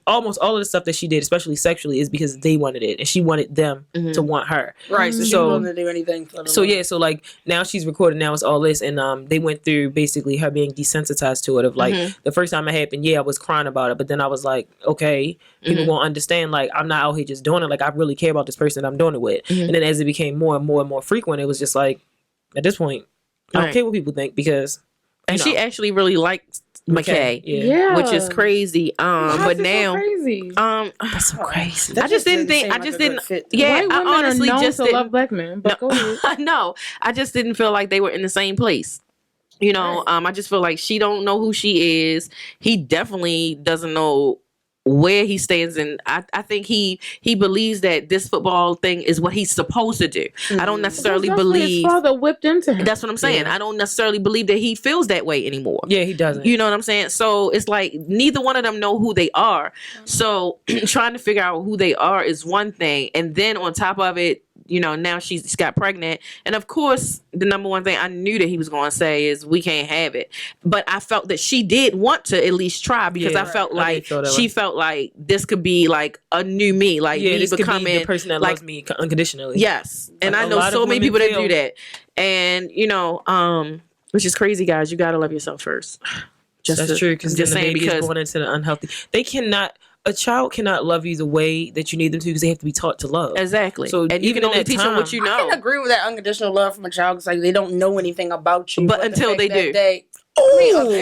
S3: almost all of the stuff that she did, especially sexually, is because they wanted it, and she wanted them to want her.
S2: Right. So she
S3: So-
S2: willing to do anything for the
S3: So yeah, so like now she's recording. Now it's all this, and they went through basically her being desensitized to it. Of like the first time it happened, yeah, I was crying about it, but then I was like, okay, people gonna understand. Like I'm not out here just doing it. Like I really care about this person I'm doing it with. And then as it became more and more and more frequent, it was just like at this point, I don't
S1: Right.
S3: care what people think because
S1: and
S3: you
S1: she
S3: know.
S1: actually really liked McKay.
S4: Yeah.
S1: Which is crazy.
S4: Why
S1: But
S4: is it so
S1: now,
S4: crazy?
S3: That's so crazy.
S1: I just didn't think. I just didn't. Yeah,
S4: White
S1: I
S4: women
S1: honestly
S4: are known
S1: just
S4: to
S1: didn't.
S4: love black men. But go ahead.
S1: No, I just didn't feel like they were in the same place. You know, I just feel like she don't know who she is. He definitely doesn't know where he stands, and I think he believes that this football thing is what he's supposed to do. I don't necessarily
S4: That's what his
S1: believe.
S4: father whipped into him.
S1: That's what I'm saying.
S3: Yeah.
S1: I don't necessarily believe that he feels that way anymore.
S3: Yeah, he doesn't.
S1: You know what I'm saying? So it's like neither one of them know who they are. So trying to figure out who they are is one thing, and then on top of it, you know, now she's got pregnant. And of course, the number one thing I knew that he was going to say is we can't have it. But I felt that she did want to at least try, because I felt like she felt like this could be like a new me, like me
S3: this
S1: becoming
S3: could be the person that
S1: like,
S3: loves me unconditionally.
S1: Yes. And
S3: Like,
S1: I know so many people that do that. And, you know, which is crazy, guys. You got to love yourself first.
S3: That's true, because
S1: just
S3: the
S1: saying,
S3: baby
S1: because
S3: is born into the unhealthy. A child cannot love you the way that you need them to, because they have to be taught to love.
S1: Exactly.
S3: So
S1: and you
S3: even
S1: can only
S3: in that
S1: teach them
S3: time,
S1: what you know.
S2: I can agree with that unconditional love from a child, because like they don't know anything about you,
S1: But until they do.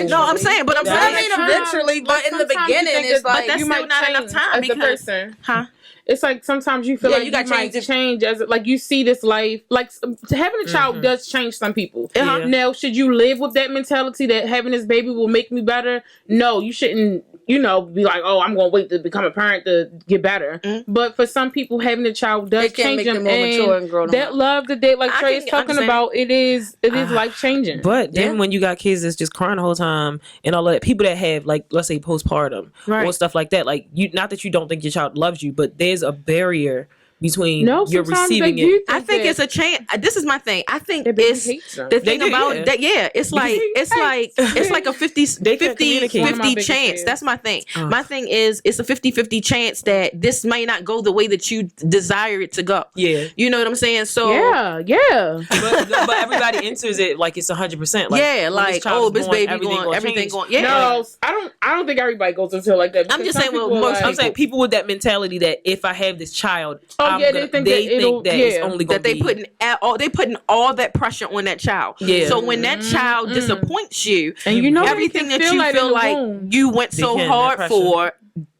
S2: No,
S1: I'm saying, but I'm saying,
S2: I mean, eventually, but in the beginning, it's like
S1: that's
S4: you
S1: still
S4: might
S1: not enough
S4: change
S1: time
S4: as the
S1: because,
S4: person.
S1: huh?
S4: It's like sometimes you feel
S2: Yeah,
S4: like
S2: you
S4: you
S2: gotta
S4: might
S2: change
S4: change as like you see this life. Like having a child does change some people.
S3: Yeah.
S4: Now, should you live with that mentality that having this baby will make me better? No, you shouldn't. You know, be like, oh, I'm gonna wait to become a parent to get better. But for some people, having a child does change them,
S2: more mature and grow them
S4: that
S2: up.
S4: love that they like Trey is talking
S1: understand.
S4: about, it is life changing.
S3: But then when you got kids that's just crying the whole time and all that, people that have like, let's say postpartum or stuff like that, like you, not that you don't think your child loves you, but there's a barrier between you're receiving it.
S1: I think it's a chance. This is my thing. I think
S4: The baby
S1: it's
S4: hates them.
S1: the thing
S3: They do,
S1: about
S3: yeah.
S1: that. Yeah, it's like it's like a 50
S3: They can't communicate.
S4: One of my
S1: 50
S4: biggest
S1: chance.
S4: fears.
S1: That's my thing. My thing is it's a 50-50 chance that this may not go the way that you desire it to go.
S3: Yeah.
S1: You know what I'm saying? So
S4: yeah.
S3: But everybody enters it like it's 100%. Like,
S1: yeah,
S3: when
S1: like
S3: child is
S1: this
S3: born,
S1: baby going, everything
S3: change.
S1: going. Yeah.
S4: No, I don't think everybody goes into it like that.
S1: I'm
S4: because
S1: just
S4: some
S1: saying, well,
S4: people are
S1: most
S4: like,
S3: I'm saying people with that mentality that if I have this child,
S4: they think that
S3: it's only going
S1: that they
S3: to be
S1: putting all that pressure on that child.
S3: Yeah.
S1: So when that child disappoints you,
S4: and you know
S1: everything that you
S4: like
S1: feel like you went so hard for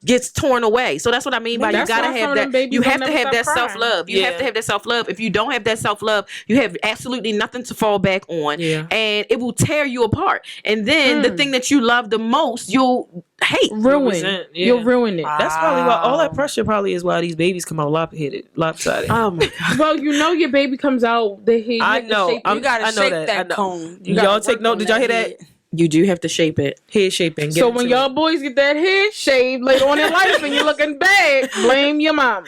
S1: gets torn away. So that's what I mean by you gotta have that. You have to have that self love. You have to have that self love. If you don't have that self love, you have absolutely nothing to fall back on, and it will tear you apart. And then the thing that you love the most, you'll hate,
S4: ruin. You'll ruin it.
S3: That's probably why all that pressure probably is why these babies come out lopsided.
S1: Oh my god.
S4: Well, you know your baby comes out.
S3: I know.
S2: You gotta shake that cone.
S3: Y'all take note. Did y'all hear that?
S1: You do have to shape it.
S3: Head shaping.
S4: So when y'all boys get that head shaved later on in life and you're looking bad, blame your mama.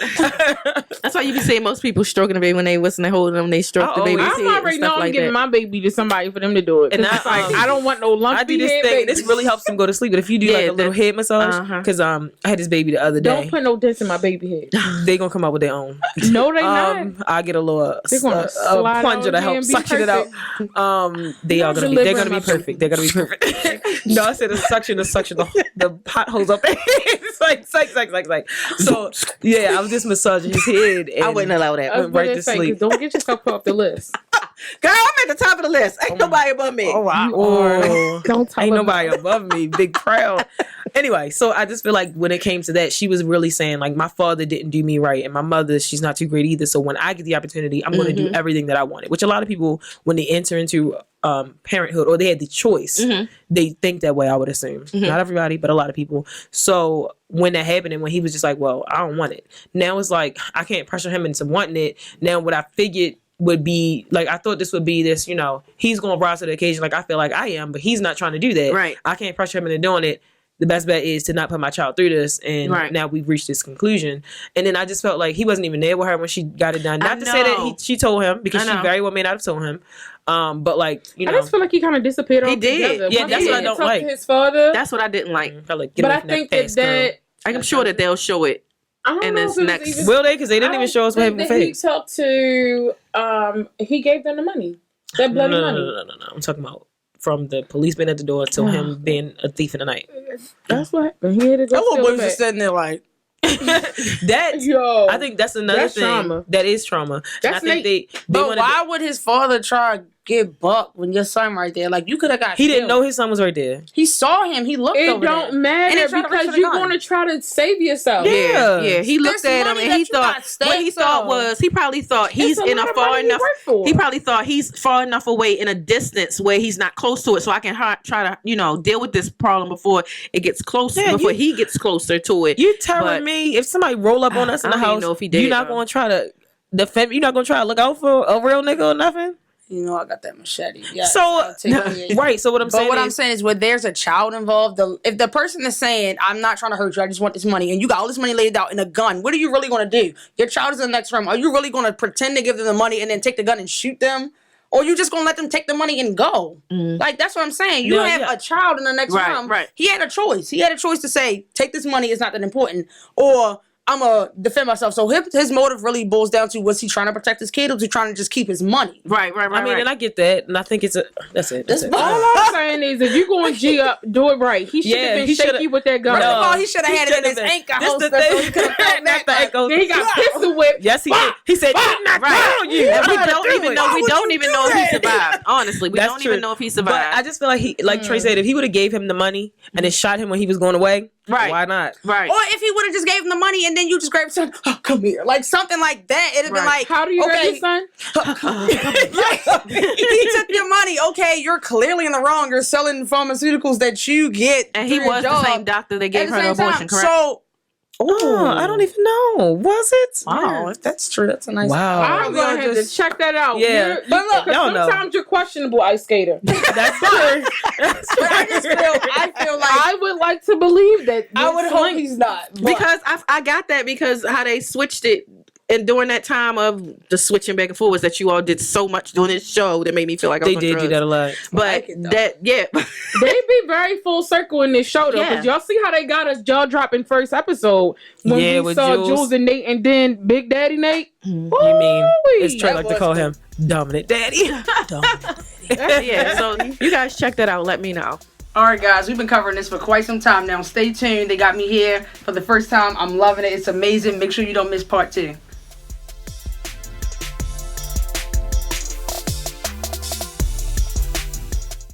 S1: That's why you be saying most people stroking the baby when they holding them, they stroke the baby's head.
S4: I already know I'm giving my baby to somebody for them to do it. And I don't want no lumpy
S3: I do this
S4: head
S3: thing.
S4: babies.
S3: This really helps them go to sleep. But if you do like a little head massage, because I had this baby the other day.
S4: Don't put no dents in my baby head.
S3: They gonna come out with their own.
S4: No, they not.
S3: I get a little
S4: slide
S3: plunger to help suction it out. They are they're gonna be perfect. They're gonna be perfect. No, I said a suction. The potholes up there. It's like. So yeah, I was just massaging his head. And
S1: I wouldn't allow that.
S3: Went right to sleep.
S4: Don't get yourself put off the list.
S1: Girl, I'm at the top of the list. Ain't nobody above me.
S3: Oh, wow.
S4: Don't tell
S3: Ain't
S4: them
S3: nobody above me. Big proud. Anyway, so I just feel like when it came to that, she was really saying like my father didn't do me right, and my mother, she's not too great either. So when I get the opportunity, I'm going to do everything that I wanted. Which a lot of people, when they enter into parenthood or they had the choice, they think that way. I would assume not everybody, but a lot of people. So when that happened, and when he was just like, "Well, I don't want it," now it's like I can't pressure him into wanting it. Now what I figured would be like I thought this would be this, you know, he's going to rise to the occasion like I feel like I am, but he's not trying to do that.
S1: Right.
S3: I can't pressure him into doing it. The best bet is to not put my child through this, and now we've reached this conclusion. And then I just felt like he wasn't even there with her when she got it done. Not to say that she told him, because she very well may not have told him. But like, you know,
S4: I just feel like he kind of disappeared.
S1: He did.
S3: Yeah, that's what I don't like.
S4: His father.
S1: That's what I didn't like.
S3: But
S4: I think that
S1: I'm sure that they'll show it.
S4: I don't
S1: in
S4: know
S1: this
S4: if it
S1: next.
S4: was even,
S3: Will they? Because they didn't even show us what happened with
S4: He
S3: Faith.
S4: talked to. He gave them the money. That bloody money.
S3: No. I'm talking about from the police being at the door to him being a thief in the night.
S4: That's what happened. He had to go.
S2: That little boy was just sitting there like.
S3: I think that's another thing.
S4: Trauma.
S3: That is trauma.
S4: That's
S3: and I think they
S2: But why would his father try get bucked when your son right there. Like, you could have got
S3: He didn't
S2: killed.
S3: know his son was right there.
S2: He saw him. He looked
S4: It
S2: over
S4: don't
S2: there.
S4: matter
S2: And he tried to reach
S4: because
S2: for the
S4: you're
S2: gun.
S4: going to try to save yourself.
S1: Yeah. He looked
S2: There's
S1: at him
S2: money
S1: and
S2: that
S1: he
S2: you
S1: thought
S2: got stakes
S1: what he thought
S2: on.
S1: was he probably thought he's
S4: It's a
S1: in a
S4: lot of
S1: far
S4: money he
S1: enough.
S4: worked for.
S1: He probably thought he's far enough away in a distance where he's not close to it, so I can try to deal with this problem before it gets closer.
S3: Yeah,
S1: before he gets closer to it.
S3: You telling
S1: But-
S3: me if somebody roll up on us in
S1: I
S3: the
S1: don't even
S3: house,
S1: know if he did,
S3: you're not
S1: though.
S3: going to try to defend? You're not going to try to look out for a real nigga or nothing?
S2: You know I got that machete. Yes,
S3: So
S2: I'll take it.
S3: right. So what I'm
S2: But
S3: saying
S2: what
S3: is,
S2: I'm saying is, when there's a child involved, if the person is saying, "I'm not trying to hurt you, I just want this money," and you got all this money laid out in a gun, what are you really going to do? Your child is in the next room. Are you really going to pretend to give them the money and then take the gun and shoot them? Or you just going to let them take the money and go? Like, that's what I'm saying. You
S3: No,
S2: have
S3: yeah.
S2: a child in the next
S1: Right,
S2: room.
S1: right.
S2: He had a choice. He had a choice to say, take this money, it's not that important. Or I'm going to defend myself. So his motive really boils down to, was he trying to protect his kid or was he trying to just keep his money?
S1: Right.
S3: I mean, and I get that, and I think that's it. That's it.
S4: All I'm saying is, if you're going to G up, do it right. He should have been
S3: he shoulda-
S4: shaky with that gun.
S2: First of
S3: No.
S2: all, he should have had it in his
S3: should've been.
S2: anchor
S3: This
S2: holster
S3: the
S2: so
S3: thing.
S2: he could have felt
S3: Not the
S2: that.
S3: echo.
S4: Then he got pistol whipped.
S3: Yes, he did. He said, "I'm not
S1: Right.
S3: on you."
S1: And we
S3: I'm
S1: don't
S3: gonna
S1: even
S3: do
S1: know.
S3: it.
S1: We don't even know if he survived. Honestly, we
S3: That's
S1: don't
S3: true.
S1: even know if he
S3: But
S1: survived.
S3: I just feel like he, like Trey said, if he would have gave him the money and then shot him when he was going away,
S1: Right.
S3: why not?
S1: Right.
S2: Or if he would have just gave him the money and then you just grabbed son, oh, come here. Like something like that. It'd have been
S1: Right.
S2: like,
S4: How do you grab
S2: okay,
S4: your son?
S2: he took your money. Okay, you're clearly in the wrong. You're selling pharmaceuticals that you get.
S1: And he
S2: through your
S1: was the
S2: job
S1: same doctor that
S2: at
S1: gave
S2: the
S1: her the
S2: same
S1: abortion,
S2: time.
S1: correct?
S2: So,
S3: Oh, I don't even know. Was it?
S2: wow, if that's true, that's a nice.
S3: Wow.
S4: I'm going to have to check that out.
S3: Yeah.
S2: But look,
S3: y'all know.
S4: Sometimes you're questionable, ice skater.
S3: That's true. That's true.
S2: But I feel like
S4: I would like to believe that.
S2: I would hope he's not. But
S1: Because I got that because how they switched it. And during that time of the switching back and forth was that you all did so much during this show that made me feel like I was
S3: They did do that a lot.
S1: But
S2: like it, though.
S1: yeah.
S4: They be very full circle in this show though, because y'all see how they got us jaw dropping first episode when
S3: Yeah,
S4: we
S3: with
S4: saw
S3: Jules.
S4: Jules and Nate, and then Big Daddy Nate.
S3: You mean it's Trey
S2: That
S3: like to
S2: was
S3: call
S2: cool.
S3: him Dominant Daddy? Dominant.
S1: Yeah, so you guys check that out. Let me know.
S2: all right, guys, we've been covering this for quite some time now. Stay tuned. They got me here for the first time. I'm loving it. It's amazing. Make sure you don't miss part 2.